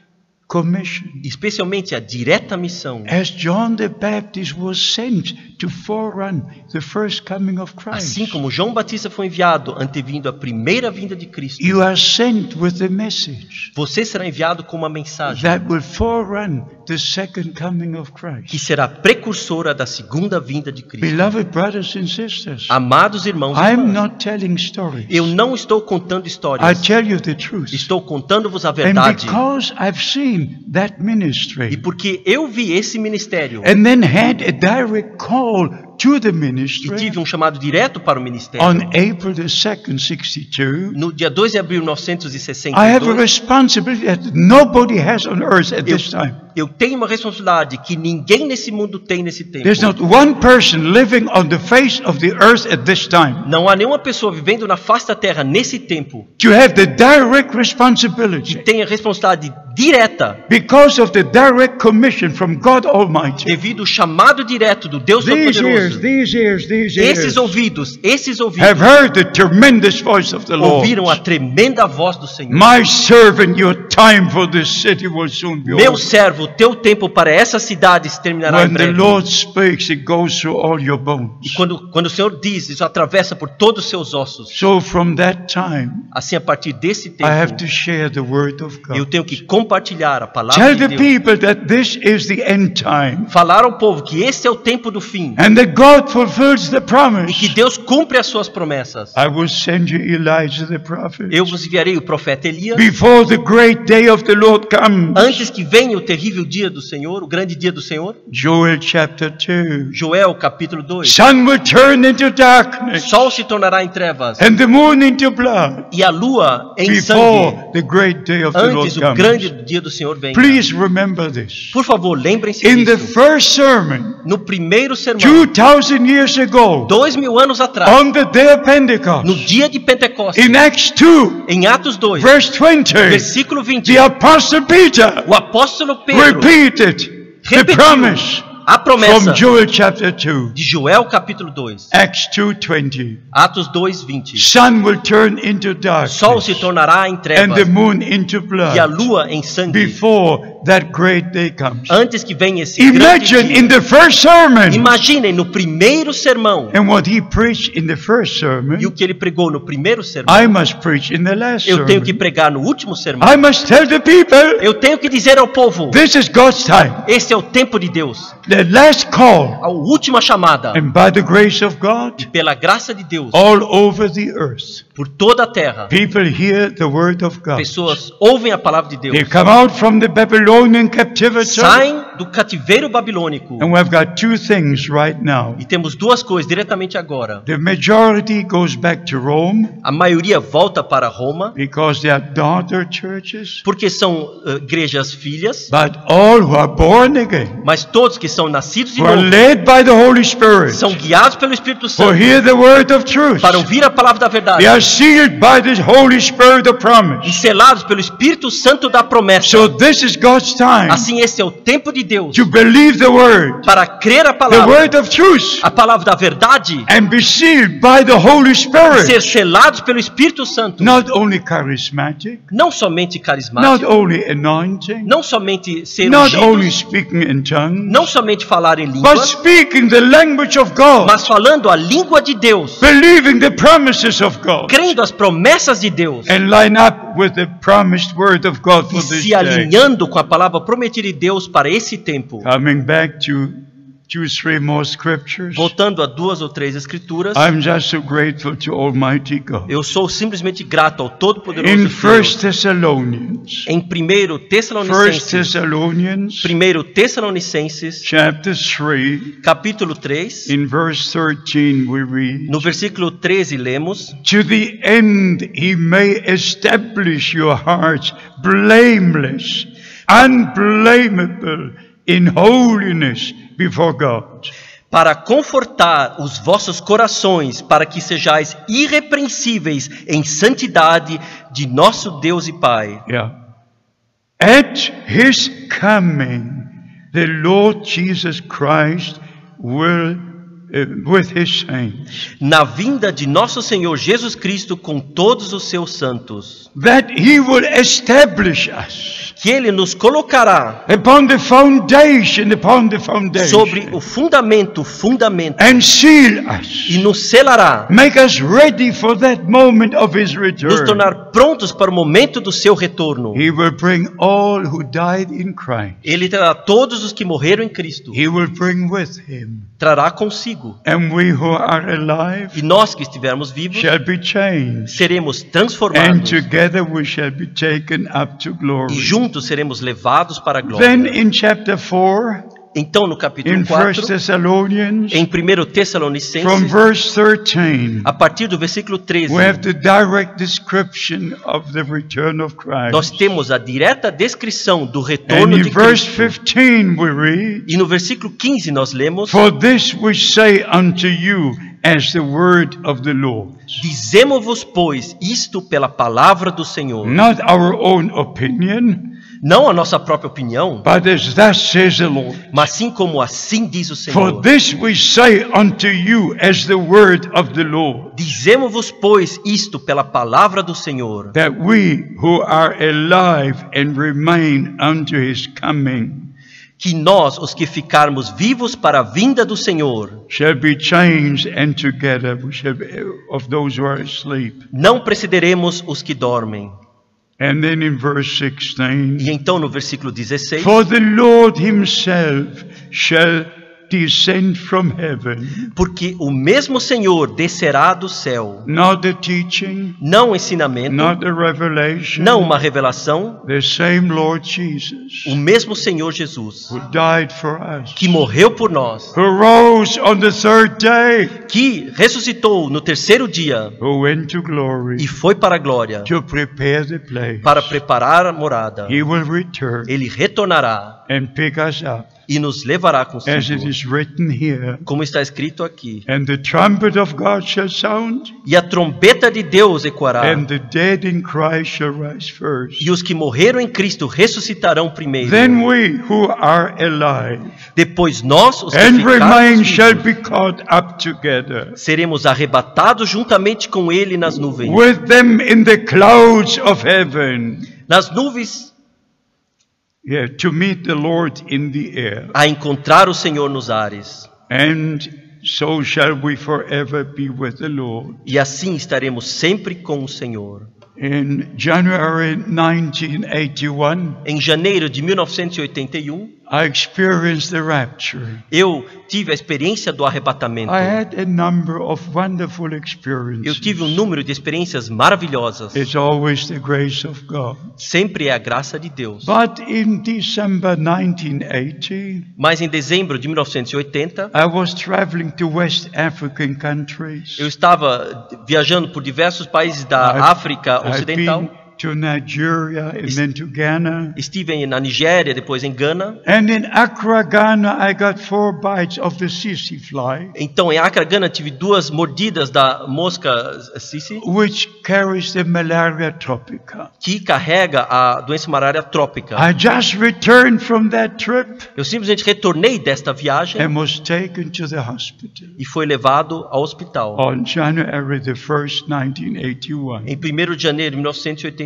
commission. especialmente a direta missão. As John the Baptist was sent to forerun the first coming of Assim Christ, como João Batista foi enviado antevindo a primeira vinda de Cristo, you are sent with a message você será enviado com uma mensagem that will forerun the second coming of que Christ. será precursora da segunda vinda de Cristo. Beloved brothers and sisters, Amados irmãos e I'm irmãs, not telling stories. eu não estou contando I histórias, tell you the truth. estou contando-vos a And verdade. because I've seen that E ministry, porque eu vi esse ministério and then had a direct call to the e ministry tive um chamado direto para o ministério, on April the 2nd, 62, no dia 2 de abril de I have a 1962, responsibility that nobody has on earth at this time. eu tenho uma responsabilidade que ninguém nesse mundo tem nesse tempo. There's not one person living on the face of the earth at this time. Não há nenhuma pessoa vivendo na face da terra nesse tempo You have the direct que responsibility tenha responsabilidade direta because of the direct commission from God Almighty. devido ao chamado direto do Deus Todo-Poderoso. These ears Esses ouvidos have heard the tremendous voice of the Lord. ouviram a tremenda voz do Senhor. My servant, your time for this city will soon be Meu over. servo, teu tempo para essa cidade se terminará em When the breve. Lord speaks, it goes through all your E bones. quando o Senhor diz, isso atravessa por todos os seus ossos. So from that time, Assim, a partir desse I have to tempo, share the word of eu God. tenho que compartilhar a palavra Tell de the Deus. people that this is the end time, Falar ao povo que esse é o tempo do fim and that God fulfills the e que promise. Deus cumpre as suas promessas. I will send you Elijah the prophet. Eu vos enviarei o profeta Elias Before the great day of the Lord comes. antes que venha o terrível dia do Senhor, o grande dia do Senhor. Joel chapter 2. Joel capítulo 2. Sun will turn into darkness, Sol se tornará em trevas and the moon into blood, e a lua em sangue before the great day of the Lord antes o grande comes. dia do Senhor venha. Please remember this. Por favor, lembrem-se In the disso. first sermon, No primeiro sermão, 2000 2,000 years ago, 2000 anos atrás, on the day of Pentecost, no dia de Pentecostes, in Acts 2, em Atos 2, verse 20, versículo 20, the Apostle Peter o apóstolo Pedro repeated the repetiu promise a promessa from Joel chapter 2, de Joel capítulo 2, Acts 2:20. Atos 2:20. Sun will turn into Sol se darkness tornará em and trevas the moon into e a blood lua em sangue, before that great day comes. antes que venha esse grande Imagine dia. in the first sermon, Imaginem no primeiro sermão, and what he preached in the first sermon, e o que ele pregou no primeiro sermão, I must preach in the last eu tenho que sermon. pregar no último sermão. I must tell the people, Eu tenho que dizer ao povo, this is God's time, esse é o tempo de Deus, the last call, a última chamada, and by the grace of God, pela graça de Deus, all over the earth, por toda a terra. people hear the word of God. Pessoas ouvem a palavra de They Deus, come out from the Babylonian captivity, saem do cativeiro babilônico. and we've got two things right now. E temos duas coisas diretamente agora. The majority goes back to Rome A maioria volta para Roma, because they are daughter churches, porque são igrejas filhas, but all who are born again, mas todos que são nascidos de who are novo, led by the Holy Spirit, são guiados pelo Espírito who Santo hear the word of truth, para ouvir a palavra da verdade they are sealed by the Holy Spirit of e promise. selados pelo Espírito Santo da promessa. So this is God's time Assim, esse é o tempo de Deus to believe the word, para crer a the palavra, word of truth, a palavra da verdade, and be sealed by the Holy e ser Spirit. selados pelo Espírito Santo. Not only charismatic, Não somente not carismático, only anointing, não somente ser not only ungidos, speaking in tongues, não somente falar em but línguas, speaking the language of God, mas falando a língua de Deus, believing the promises of God, crendo as promessas de Deus and line up with the promised word of God e for this se day. alinhando com a palavra prometida de Deus para esse tempo. Coming back to 2-3 more scriptures, Voltando a 2 ou 3 escrituras, I'm just so grateful to Almighty God. eu sou simplesmente grato ao Todo-Poderoso In Deus. 1 Thessalonians, Em 1 1 Tessalonicenses, Thessalonians 1 Tessalonicenses, chapter 3, capítulo 3, in verse 13 we read, no versículo 13 lemos: to the end he may establish your hearts blameless, unblameable in holiness before God. para confortar os vossos corações, para que sejais irrepreensíveis em santidade de nosso Deus e Pai. Yeah. At his coming, the Lord Jesus Christ will, with his saints, Na vinda de nosso Senhor Jesus Cristo com todos os seus santos, that he will establish us que Ele nos colocará upon the foundation, sobre o fundamento, and seal us, e nos selará, make us ready for that moment of his nos return. tornar prontos para o momento do seu retorno. He will bring all who died in Christ. Ele trará todos os que morreram em Cristo, He will bring with him. trará consigo. And we who are alive E nós que estivermos vivos, shall be changed. seremos And transformados. together we shall be taken up to E glory. juntos seremos levados para a Then glória. in chapter 4, Então, no capítulo in 1 4, Thessalonians, em 1 from Tessalonicenses, verse 13, a partir do versículo 13, we have the direct description of the return of nós Christ. temos a direta descrição do And retorno in de verse Cristo. 15 we read, E no versículo 15 nós lemos: for this we say unto you as the word of the Lord. Dizemo-vos, pois, isto pela palavra do Senhor. Not our own opinion, Não a nossa própria opinião, but as thus says the Lord. mas sim como assim diz o For Senhor. this we say unto you as the word of the Lord, Dizemo-vos, pois, isto pela palavra do Senhor, that we who are alive and remain unto his coming que nós, os que ficarmos vivos para a vinda do Senhor, shall be changed, and together we shall be of those who are asleep. não precederemos os que dormem. And then in verse 16, E então no versículo 16, for the Lord himself shall descend from heaven, porque o mesmo Senhor descerá do céu, not the teaching, não ensinamento, not the revelation, não uma revelação, the same Lord Jesus o mesmo Senhor Jesus, who died for us, que morreu por nós, who rose on the third day, que ressuscitou no terceiro dia who went to glory e foi para a glória, to prepare the place. para preparar a morada. He will return Ele retornará and pick us up e nos levará as it consigo, is written here. como está escrito aqui. And the trumpet of God shall sound, E a trombeta de Deus ecoará, and the dead in Christ shall rise first. e os que morreram em Cristo ressuscitarão primeiro. Then we who are alive Depois nós, os que and ficarmos remain shall vivos, be caught up together seremos arrebatados juntamente com Ele nas nuvens. with them in the clouds of heaven. Nas nuvens, Yeah, to meet the Lord in the air. a encontrar o Senhor nos ares. And so shall we forever be with the Lord. E assim estaremos sempre com o Senhor. In January 1981, Em janeiro de 1981, I experienced the rapture. eu tive a experiência do arrebatamento. I had a number of wonderful Eu experiences. tive um número de experiências maravilhosas. It's always the grace of God. Sempre é a graça de Deus. But in December 1980, Mas em dezembro de 1980, I was traveling to West African countries. eu estava viajando por diversos países da África I've Ocidental. been to Nigeria and then to Ghana. Estive na Nigéria, depois em Gana. And in Accra, Ghana, I got 4 bites of the tsetse fly, Então, em Accra, Gana, tive 2 mordidas da mosca Sisi, which carries the malaria tropica. que carrega a doença malária trópica. I just returned from that trip Eu simplesmente retornei desta viagem and was taken to the hospital e fui levado ao hospital. on January the 1st, 1981. Em 1º de janeiro de 1981,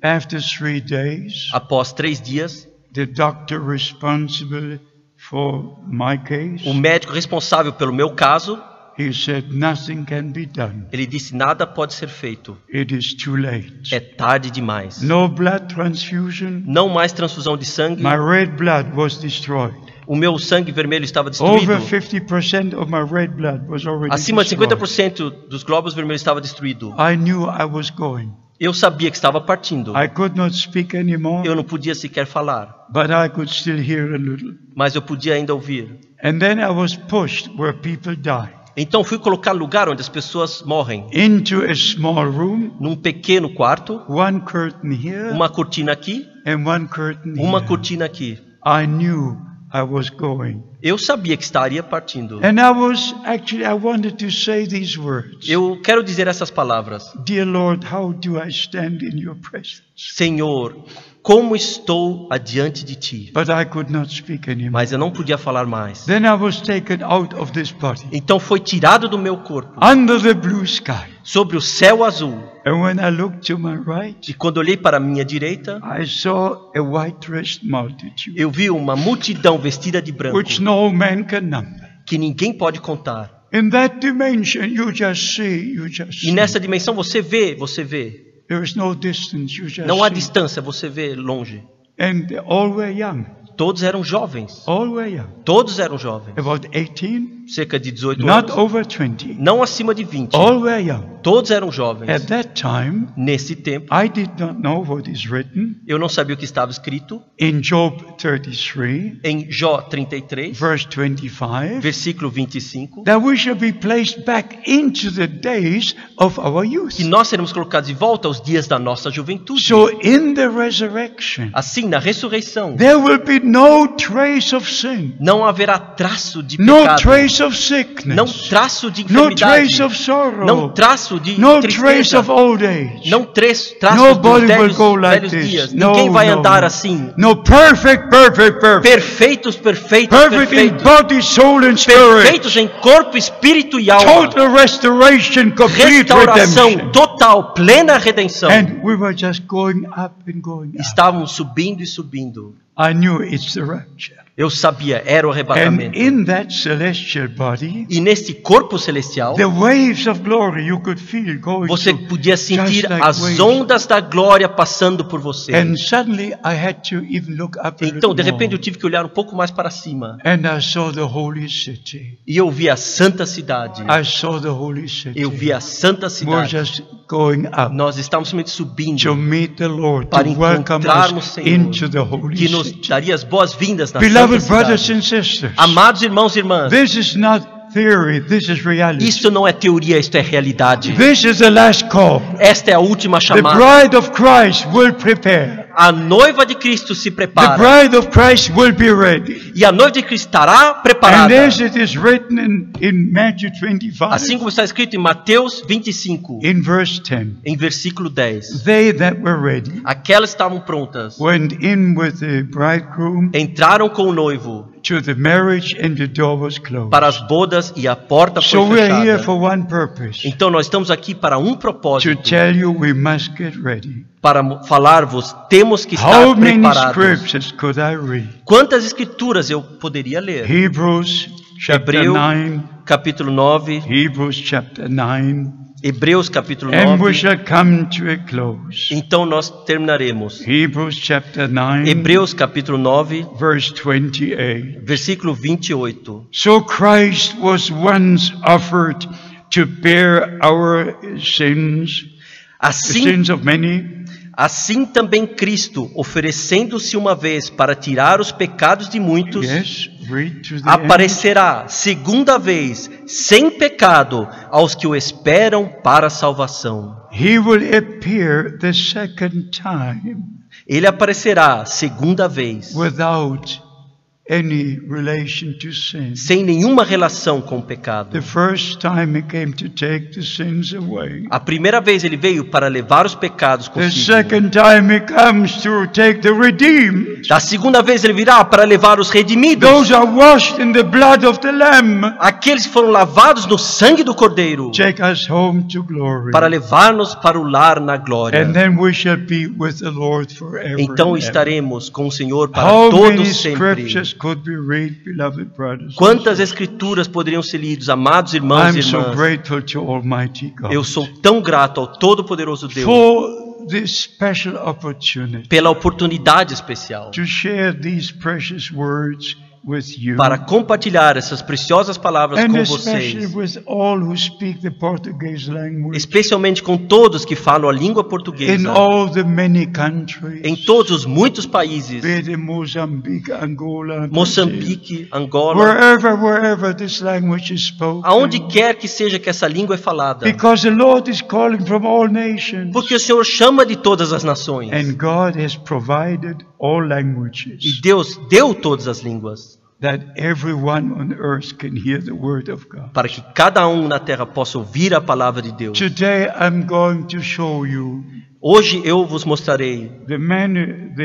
After 3 days, após 3 dias, the doctor responsible for my case, o médico responsável pelo meu caso, he said nothing can be done. ele disse: nada pode ser feito. It is too late. É tarde demais. No blood transfusion. Não mais transfusão de sangue. My red blood was destroyed. O meu sangue vermelho estava Over destruído. 50% of my red blood was already Acima de destroyed. 50% dos glóbulos vermelhos estava destruído. I knew I was going. Eu sabia que estava partindo. I could not speak anymore, Eu não podia sequer falar, but I could still hear a little. mas eu podia ainda ouvir. And then I was pushed where people die Então fui colocar lugar onde as pessoas morrem. into a small room, Num pequeno quarto, one curtain here uma cortina aqui, and one curtain uma here. cortina aqui. I knew I was going. Eu sabia que estaria partindo. And I wanted to say these words. Eu quero dizer essas palavras. Dear Lord, how do I stand in your presence? Senhor, como estou adiante de ti? But I could not speak anymore. Mas eu não podia falar mais. Then I was taken out of this body, Então foi tirado do meu corpo, under the blue sky. sobre o céu azul. And when I looked to my right, E quando olhei para a minha direita, I saw a white-dressed multitude, eu vi uma multidão vestida de branco, which no man can number. que ninguém pode contar. In that dimension, you just see, you just E see. nessa dimensão você vê. There is no distance, you just Não há see. distância, você vê longe. And all were young, Todos eram jovens. all were young. Todos eram jovens. About 18, Cerca de 18 not anos. over 20. Não acima de 20. All were young. Todos eram jovens. At that time, Nesse tempo, I did not know what is written eu não sabia o que estava escrito. in Job 33, Em Jó 33, verse 25. versículo 25, That we shall be placed back into the days of our youth. que nós seremos colocados de volta aos dias da nossa juventude. So in the resurrection, Assim, na ressurreição, there will be no trace of sin, não haverá traço de no pecado, trace of não sickness, traço de no enfermidade, trace of sorrow, não traço de no trace tristeza, of old age. não traço dos Nobody will velhos, go like velhos this. dias. No, Ninguém vai no, andar no. assim. No, perfect. Perfeitos, perfeitos, Perfect in perfeitos. body, soul and spirit. Perfeitos em corpo, espírito e alma. Total restoration, complete Restauração redemption. total, plena redenção. And we were just going up and going up. Estávamos subindo e subindo. I knew it's the rapture. Eu sabia, era o And arrebatamento. in that celestial body, E neste corpo celestial, the waves of glory you could feel going você through, podia sentir just like as waves. ondas da glória passando por você. And suddenly I had to even look up a Então, little de repente, eu more. tive que olhar um pouco mais para cima. And I saw the holy city. E eu vi a santa cidade. I saw the holy city. Eu vi a santa We're cidade. just going up Nós estávamos somente to subindo meet the Lord, para to welcome encontrarmos o us Senhor, into the holy que nos city. daria as boas-vindas na santa Beloved brothers cidade. and sisters, Amados irmãos e irmãs, this is not theory, this is reality. isto não é teoria, isto é realidade. This is the last call. Esta é a última The chamada. bride of Christ will prepare. A noiva de Cristo se The prepara. bride of Christ will be ready. E a noiva de Cristo estará preparada. And as it is written in Matthew 25, Assim como está escrito em Mateus 25, in verse 10, em versículo 10. they that were ready Aquelas estavam prontas. went in with the bridegroom Entraram com o noivo to the marriage, and the door was closed. para as bodas e a porta So foi we're here fechada. for one purpose, Então nós estamos aqui para um to propósito. tell you we must get ready. Para falar-vos, temos que How estar many preparados. scriptures could I read? Quantas escrituras eu poderia ler? Hebrews chapter Hebreu, 9, capítulo 9, Hebrews chapter 9, Hebreus capítulo and we 9. shall come to a close. Então nós terminaremos. Hebrews chapter 9, Hebreus capítulo 9, verse 28. versículo 28. So Christ was once offered to bear our sins, the Assim, sins of many, assim também Cristo, oferecendo-se uma vez para tirar os pecados de muitos, yes, read to the end. aparecerá segunda vez, sem pecado, aos que o esperam para a salvação. He will appear the second time Ele aparecerá segunda vez, without any relation to sin. sem nenhuma relação com o pecado. The first time he came to take the sins away. A primeira vez ele veio para levar os pecados The consigo. second time he comes to take the redeemed. Da segunda vez ele virá para levar os redimidos, Those are washed in the blood of the Lamb. aqueles que foram lavados no sangue do Cordeiro, Take us home to glory. para levar-nos para o lar na glória. And then we shall be with the Lord forever. Então and ever. estaremos com o Senhor para How todo many sempre. scriptures could be read, beloved brothers? Quantas escrituras poderiam ser lidas, amados irmãos e I'm so irmãs? grateful to Almighty God Eu sou tão grato ao Todo-Poderoso Deus for this special opportunity pela oportunidade especial to share these precious words with you, para compartilhar essas preciosas palavras and com especially vocês, with all who speak the Portuguese language especialmente com todos que falam a língua in portuguesa, all the many countries, em todos os muitos países, be it in Mozambique, Angola, Brazil, Moçambique, Angola, wherever this language is spoken, aonde quer que seja que essa língua é falada, because the Lord is calling from all nations, porque o Senhor chama de todas as nações and God has provided all e languages Deus deu todas as línguas that everyone on earth can hear the word of God. para que cada um na terra possa ouvir a palavra de Deus. Today I'm going to show you Hoje eu vos mostrarei the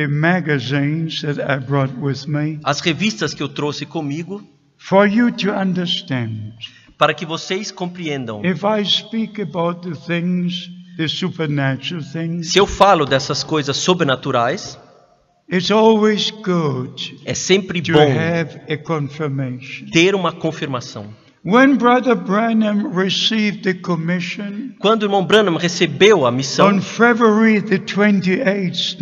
magazines that I brought with me as revistas que eu trouxe comigo for you to understand. para que vocês compreendam. If I speak about the things, the supernatural things, Se eu falo dessas coisas sobrenaturais, it's always good é sempre to bom have a confirmation. ter uma confirmação. When Brother Branham received the commission Quando o irmão Branham recebeu a missão, on February the 28th,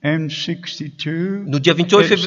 1962, no dia 28 de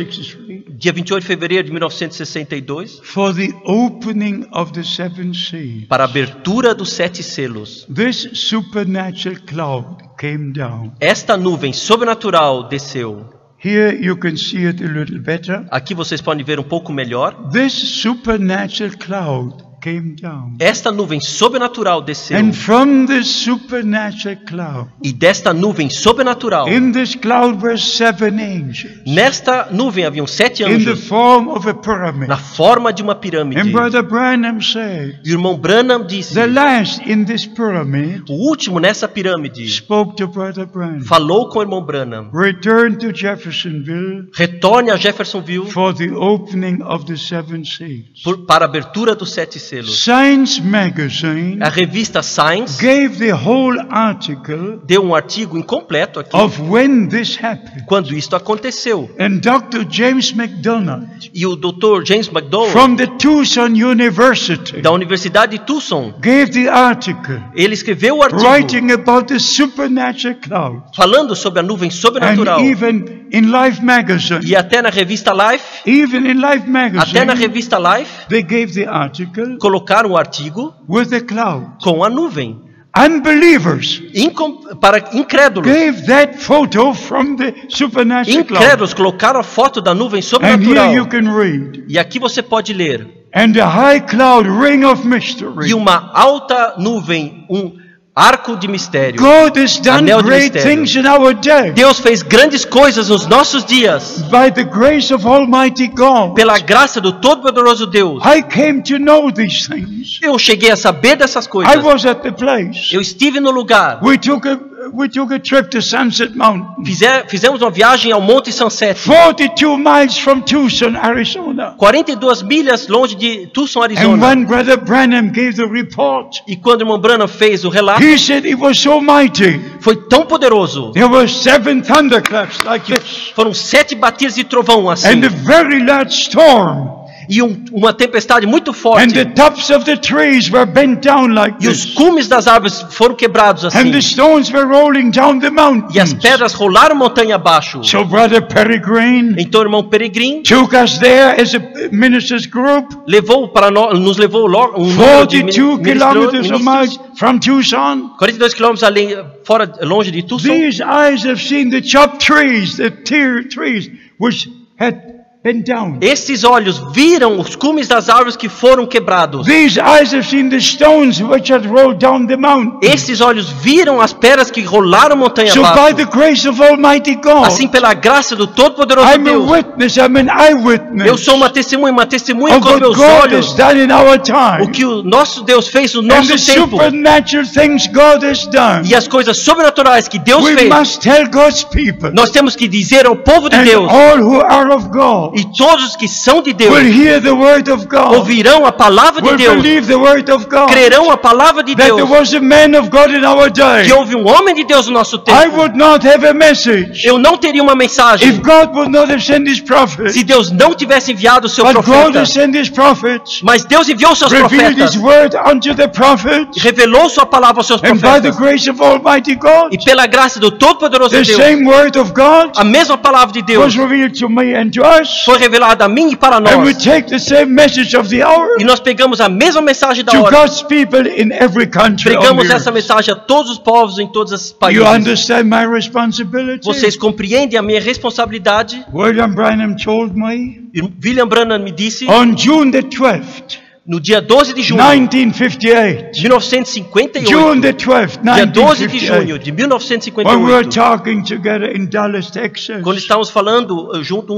63, fevereiro de 1962, for the opening of the seven seals, para a abertura dos 7 selos, this supernatural cloud came down. esta nuvem sobrenatural desceu. Here you can see it a little better. Aqui vocês podem ver um pouco melhor. This supernatural cloud came down. Esta nuvem sobrenatural desceu. And from this supernatural cloud, E desta nuvem sobrenatural, in this cloud were seven angels, nesta nuvem haviam 7 in the anjos, form of a pyramid. na forma de uma pirâmide. And Brother Branham said, E o irmão Branham disse, the last in this pyramid o último nessa pirâmide, spoke to Brother Branham. falou com o irmão Branham. Return to Jeffersonville Retorne a Jeffersonville for the opening of the seven seals. para a abertura dos 7 selos. Science magazine A revista Science gave the whole article deu um artigo incompleto aqui, of when this happened. quando isto aconteceu. And Dr. James MacDonald E o Dr. James McDowell, from the Tucson University da Universidade de Tucson, gave the article ele escreveu o artigo writing about the supernatural cloud. falando sobre a nuvem sobrenatural. And even in Life magazine, E até na revista Life, even in Life até na magazine, revista Life, they gave the article colocaram o artigo with the cloud. com a nuvem. Unbelievers Para incrédulos. gave that photo from the supernatural cloud. Incrédulos colocaram a foto da nuvem And here sobrenatural. you can read. E aqui você pode ler. And the high cloud, ring of mystery, E uma alta nuvem, arco de mistério. God has done Anel de great mistério. things in our day. Deus fez grandes coisas nos nossos dias. By the grace of Almighty God, Pela graça do Todo-Poderoso Deus. I came to know these things. Eu cheguei a saber dessas I coisas. was at the place. Eu estive no lugar. We took a trip to Sunset Mountain. Fizemos uma viagem ao Monte Sunset. 42 miles from Tucson, Arizona. 42 milhas longe de Tucson, And Arizona. when Brother Branham gave the report, E quando o irmão Branham fez o relato, he said it was so mighty. foi tão poderoso. There were 7 thunderclaps like this. Foram 7 batidas de trovão assim. And a very large storm. E uma tempestade muito And forte. the tops of the trees were bent down like E os this. cumes das árvores foram quebrados assim. And the stones were rolling down the E as mountains. pedras rolaram montanha abaixo. So Brother Peregrine Então o irmão Peregrin took us there as a ministers group. nos levou logo um número de 42 kilometers a mile ministros. from Tucson. 42 quilômetros além, longe de Tucson. These eyes have seen the chopped trees, the tear trees, which had bent down. Esses olhos viram os cumes das árvores que foram quebrados. These eyes have seen the stones which had rolled down the mountain. Esses olhos viram as pedras que rolaram montanha So by abaixo. the grace of Almighty God, Assim, pela graça do Todo-Poderoso I'm a Deus, witness, I'm an eyewitness eu sou uma testemunha of com what meus God has olhos, done in our time. o que o nosso Deus fez no And nosso the tempo. supernatural things God has done. E as coisas sobrenaturais que Deus We fez, must tell God's people nós temos que dizer ao povo de and Deus, all who are of God e todos os que são de Deus, will hear the word of God, ouvirão a palavra de will Deus, believe the word of God, crerão a palavra de that there Deus, was a man of God in our day. que houve um homem de Deus no nosso I tempo. would not have a message Eu não teria uma mensagem if God would not have sent his prophets. se Deus não tivesse enviado o seu But God profeta. has sent his prophets, Mas Deus enviou seus revealed profetas, his word unto the prophets, revelou sua palavra aos seus and by the profetas. grace of Almighty God, E pela graça do Todo-Poderoso the Deus, same word of God a mesma palavra de Deus was revealed to me and to us, foi revelada a mim e para and we nós. take the same message of the hour E nós pegamos a mesma mensagem da to hora. God's people in every country on Pregamos the essa earth. mensagem a todos os povos em todos os You países. understand my responsibility? Vocês compreendem a minha responsabilidade? William Branham told me E William Branham me disse, on June the 12th, no dia 12 de junho 1958, de 1958, June the 12th, dia 12 de 1958, junho de when we were 1958, talking together in Dallas, Texas, quando estávamos falando junto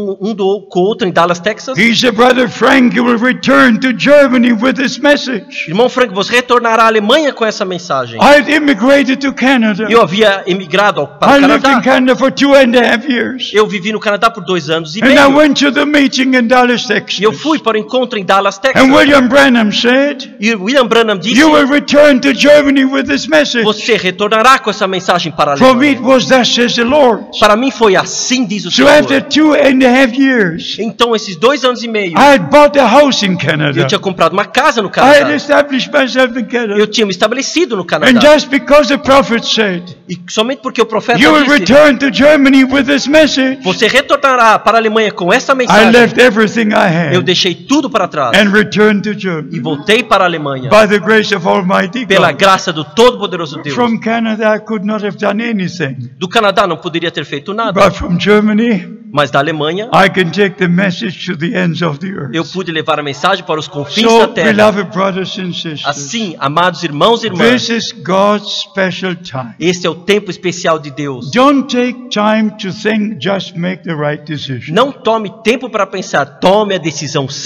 com o outro em Dallas, Texas, he said, Brother Frank, you will return to Germany with this message. irmão Frank, você retornará à Alemanha com essa mensagem. I had immigrated to Canada. Eu havia emigrado para I o lived in Canadá. Canada for 2.5 years. Eu vivi no Canadá por 2 anos e And I meio. went to the meeting in Dallas, Texas. E eu fui para o encontro em Dallas, Texas. And William Branham said, E William Branham disse, you will return to Germany with this message. você retornará com essa mensagem para a For me Alemanha. it was thus says the Lord. Para mim foi assim, diz o So after Senhor. 2.5 years, Então, esses 2 anos e meio, I had bought a house in Canada. eu tinha comprado uma casa no I had Canadá. established myself in Canada. Eu tinha me estabelecido no And Canadá. just because the prophet said, E somente porque o profeta you will disse, return to Germany with this message, você retornará para a Alemanha com essa I mensagem, left everything I eu had deixei tudo para trás and returned to e Germany. voltei para a Alemanha. By the grace of Almighty Pela God. graça do Todo-Poderoso Deus. From Canada I could not have done anything. Do Canadá não poderia ter feito nada, But from Germany, mas da Alemanha I can take the message to the ends of the eu earth. pude levar a mensagem para os confins So, da terra. beloved brothers and sisters, Assim, amados irmãos e irmãs, this is God's special time. esse é o tempo especial de Deus. Don't take time to think, just make the right decision. Não tome tempo para pensar, tome a decisão Those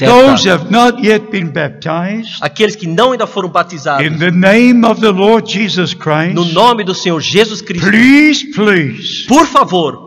certa. have not yet been baptized, Aqueles que não ainda foram batizados, in the name of the Lord Jesus Christ, no nome do Senhor Jesus Cristo, please, por favor,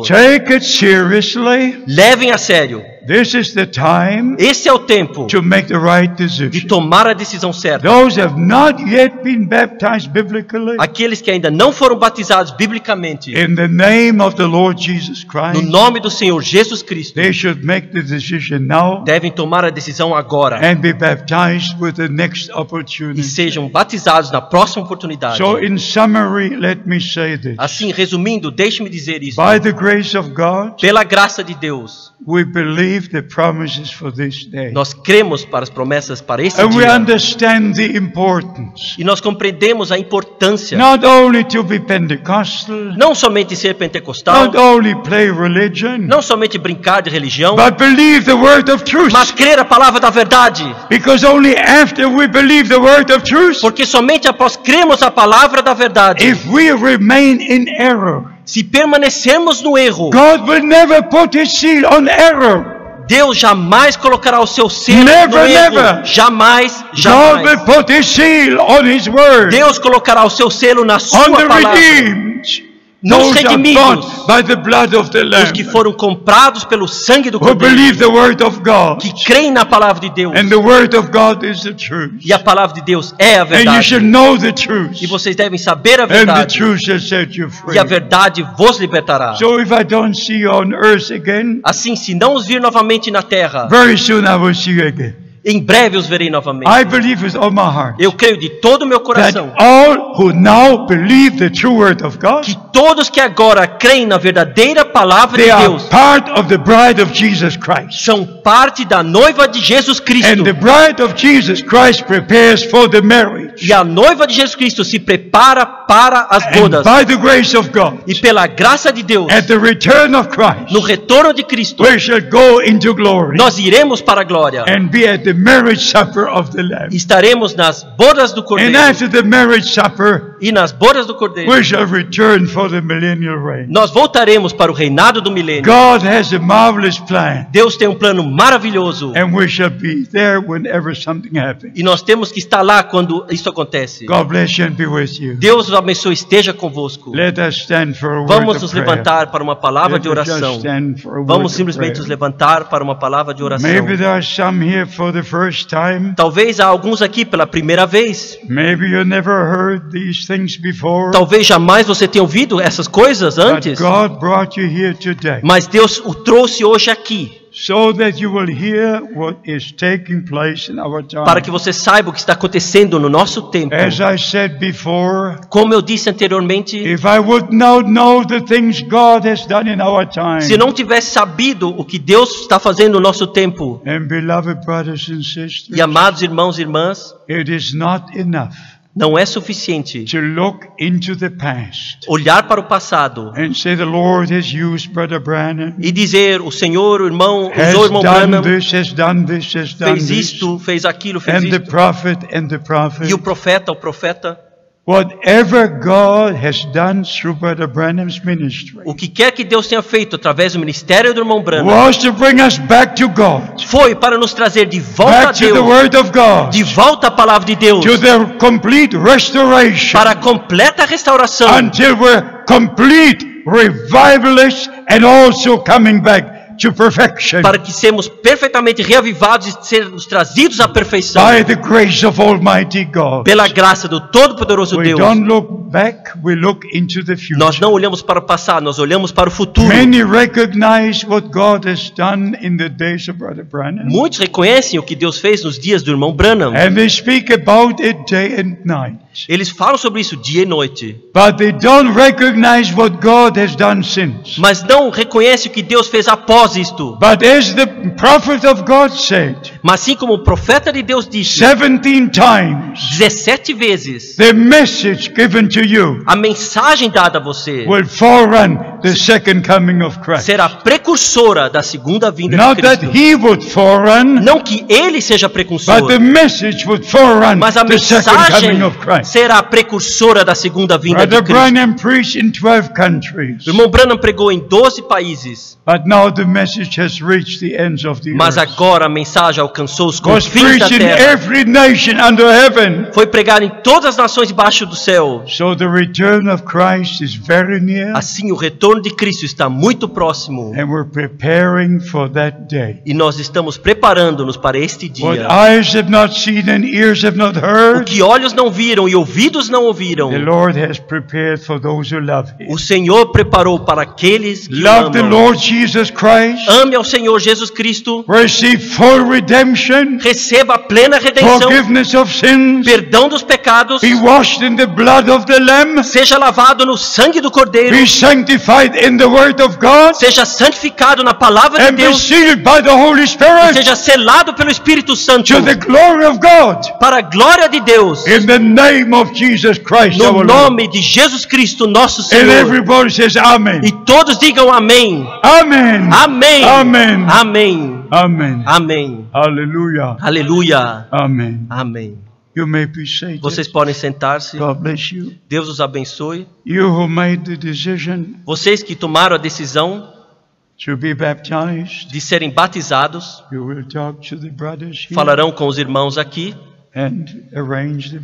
take it seriously. levem a sério. This is the time Esse é o tempo to make the right de decision. tomar a decisão certa. Those have not yet been baptized biblically, Aqueles que ainda não foram batizados biblicamente, in the name of the Lord Jesus no Christ, nome do Senhor Jesus Cristo, they should make the decision now devem tomar a decisão agora and be baptized with the next e opportunity. sejam batizados na próxima oportunidade. So in summary, let me say this. Assim, resumindo, deixe-me dizer isso. By the grace of God, Pela graça de Deus, we believe believe the promises for this day. Nós cremos para as promessas para esse And we dia. understand the importance. E nós compreendemos a importância, Not only to be Pentecostal, não somente ser pentecostal, not only play religion, não somente brincar de religião, but believe the word of truth. mas crer a palavra da verdade. Because only after we believe the word of truth, Porque somente após cremos a palavra da verdade, if we remain in error, se permanecermos no erro, God will never put his seal on error. Deus jamais colocará o seu selo Never, no erro. never. Jamais, God will jamais. put his seal on his word. Deus colocará o seu selo na On sua the palavra. redeemed. Nos Those are redimidos. bought by the blood of the Os que Lamb. foram comprados pelo sangue do Who Cordeiro, believe the word of God. que creem na palavra de Deus. And the word of God is the truth. E a palavra de Deus é a And you verdade. should know the truth. E vocês devem saber a And the verdade. truth shall set you free. E a verdade vos libertará. So if I don't see you on earth again, Assim, se não os vir novamente na terra, very soon I will see you again. em breve os verei novamente. I believe with all my heart Eu creio de todo o meu that coração all who now believe the true word of God, que todos que agora creem na verdadeira palavra they de are Deus part of the bride of Jesus Christ. são parte da noiva de Jesus Cristo. And the bride of Jesus Christ prepares for the marriage. E a noiva de Jesus Cristo se prepara para as And bodas. by the grace of God, E pela graça de Deus, at the return of Christ, no retorno de Cristo, we shall go into glory nós iremos para a glória. and be at the marriage supper of the Lamb. Estaremos nas bodas do And Cordeiro. after the marriage supper, E nas bodas do Cordeiro, we shall return for the millennial reign. nós voltaremos para o reinado do milênio. God has a marvelous plan, Deus tem um plano maravilhoso. and we shall be there whenever something happens. E nós temos que estar lá quando isso acontece. God bless you and be with you. Deus os abençoe, esteja convosco. Let us stand for a word Vamos of nos prayer. levantar para uma palavra Let de us just oração. stand for a word Vamos of simplesmente nos prayer. levantar para uma palavra de oração. Maybe there are some here for the first time. Talvez há alguns aqui pela primeira vez. Maybe you never heard these things before. Talvez jamais você tenha ouvido essas coisas But antes. God brought you here today Mas Deus o trouxe hoje aqui so that you will hear what is taking place in our para time. que você saiba o que está acontecendo no nosso tempo. As I said before, Como eu disse anteriormente, if I would not know the things God has done in our time, se não tivesse sabido o que Deus está fazendo no nosso tempo, and beloved brothers and sisters, e amados irmãos e irmãs, it is not enough não é suficiente to look into the past olhar para o passado and say the Lord has used Brother Branham, e dizer o Senhor, o irmão, has usou o irmão done Branham, this, has done this, has done fez this, isto, fez aquilo, fez and the isto, prophet and the prophet. e o profeta. Whatever God has done through Brother Branham's ministry O que quer que Deus tenha feito através do ministério do irmão Branham was to bring us back to God, foi para nos trazer de volta a back to the Deus, Word of God, de volta à palavra de Deus, to the complete restoration, para a completa restauração, until we're complete revivalists and also coming back to perfection para que sejamos perfeitamente reavivados e sermos trazidos à perfeição by the grace of Almighty God. pela graça do Todo-Poderoso We Deus. don't look back, we look into the Nós future. não olhamos para o passado, nós olhamos para o futuro. Many recognize what God has done in the days of Brother Branham, Muitos reconhecem o que Deus fez nos dias do irmão Branham. and they speak about it day and night. Eles falam sobre isso dia e noite, But they don't recognize what God has done since. mas não reconhecem o que Deus fez após isto. But as the prophet of God said, Mas assim como o profeta de Deus disse 17 times 17 vezes, the message given to you a mensagem dada a você will forerun the second coming of Christ. será precursora da segunda vinda de Not that Cristo. he would forerun, Não que ele seja precursor, but the message would forerun mas a the second mensagem coming of Christ. será precursora da segunda vinda de Brother Cristo. Branham preached in 12 countries, O irmão Branham pregou em 12 países, but now the message has reached the ends of the mas earth. agora a mensagem alcançou os Was confins da preached in terra. every nation under heaven. Foi pregado em todas as nações debaixo do céu. So the return of Christ is very near, Assim, o retorno de Cristo está muito próximo. and we're preparing for that day. E nós estamos preparando-nos para este What dia. eyes have not seen and ears have not O heard, que olhos não viram e ouvidos não ouviram, the Lord has prepared for those who love Him. o Senhor preparou para aqueles que o Love the amam. Lord Jesus Christ, Ame ao Senhor Jesus Cristo, receive full redemption, receba a plena redenção, forgiveness of sins, perdão dos pecados, be washed in the blood of the Lamb, seja lavado no sangue do Cordeiro, be sanctified sanctified in the Word of God seja santificado na palavra de and be Deus, sealed by the Holy e Spirit seja selado pelo Espírito Santo to the glory of God. para a glória de Deus, In the name of Jesus Christ, no our Lord. nome de Jesus Cristo, nosso And Senhor. everybody says Amen. E todos digam amém. Amen. Amém. Amen. Amém. Amen. Amém. Hallelujah. Aleluia. Amen. Amém. You may be seated. Vocês podem sentar-se. God bless you. Deus os abençoe. You who made the decision Vocês que tomaram a decisão to be baptized, de serem batizados, you will talk to the brothers here falarão com os irmãos aqui and arrange the e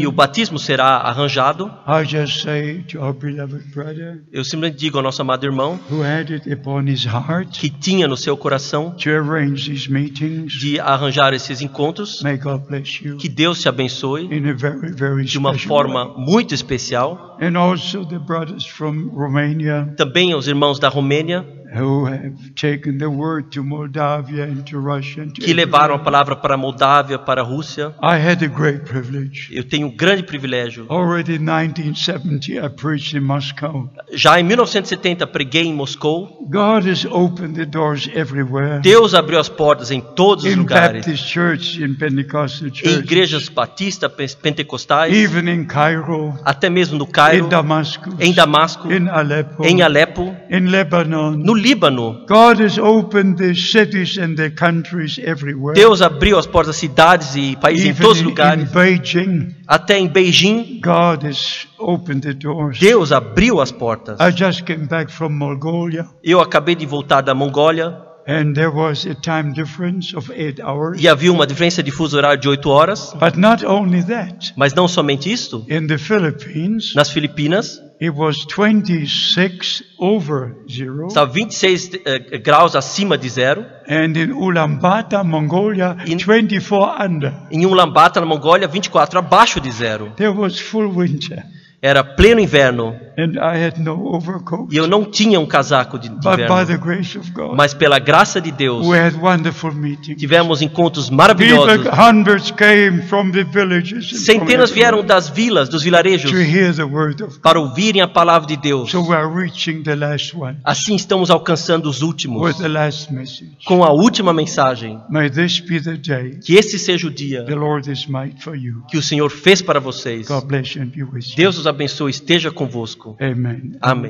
o baptism. batismo será arranjado. I just say to our beloved brother Eu simplesmente digo ao nosso amado irmão who had it upon his heart que tinha no seu coração to arrange these meetings, de arranjar esses encontros, may God bless you que Deus te abençoe in a very, very de uma special forma way. muito especial. And also the brothers from Romania Também aos irmãos da Romênia who have taken the word to Moldavia and to Russia and to que levaram a everywhere. palavra para a Moldávia, para a Rússia. I had a great privilege. Eu tenho um grande privilégio. Already in 1970 I preached in Moscow. Já em 1970 preguei em Moscou. God has opened the doors everywhere. Deus abriu as portas em todos os In lugares. Baptist church, in Pentecostal Em church, igrejas batistas, pentecostais, even in Cairo, até mesmo no Cairo, in Damascus, em Damasco, in Aleppo, em Alepo, in Lebanon. no Líbano. God has opened the cities and the countries everywhere. Deus abriu as portas das cidades e países em Even todos os in lugares. Beijing, Até em Beijing, God has opened the doors. Deus abriu as portas. I just came back from Mongolia, Eu acabei de voltar da Mongólia and there was a time difference of 8 hours. e havia uma diferença de fuso horário de 8 horas. But not only that, Mas não somente isto. in the Philippines, Nas Filipinas, it was 26 over zero, estava 26 graus acima de zero. and in Ulaanbaatar, Mongolia, In- 24 under. Em Ulaanbaatar, na Mongólia, 24 abaixo de zero. There was full winter, Era pleno inverno and I had no overcoat. e eu não tinha um casaco de But by inverno. the grace of God, Mas pela graça de Deus, we had wonderful meetings. tivemos encontros People, maravilhosos. hundreds came from the villages and Centenas from vieram everywhere das vilas, dos vilarejos, to hear the word of God. para ouvirem a palavra de Deus. So we are reaching the last one Assim estamos alcançando os últimos, with the last message. com a última mensagem. May this be the day Que esse seja o dia the Lord has made for you. que o Senhor fez para vocês. God bless you and be with you. Deus os abençoe, esteja convosco. Amen. Amém.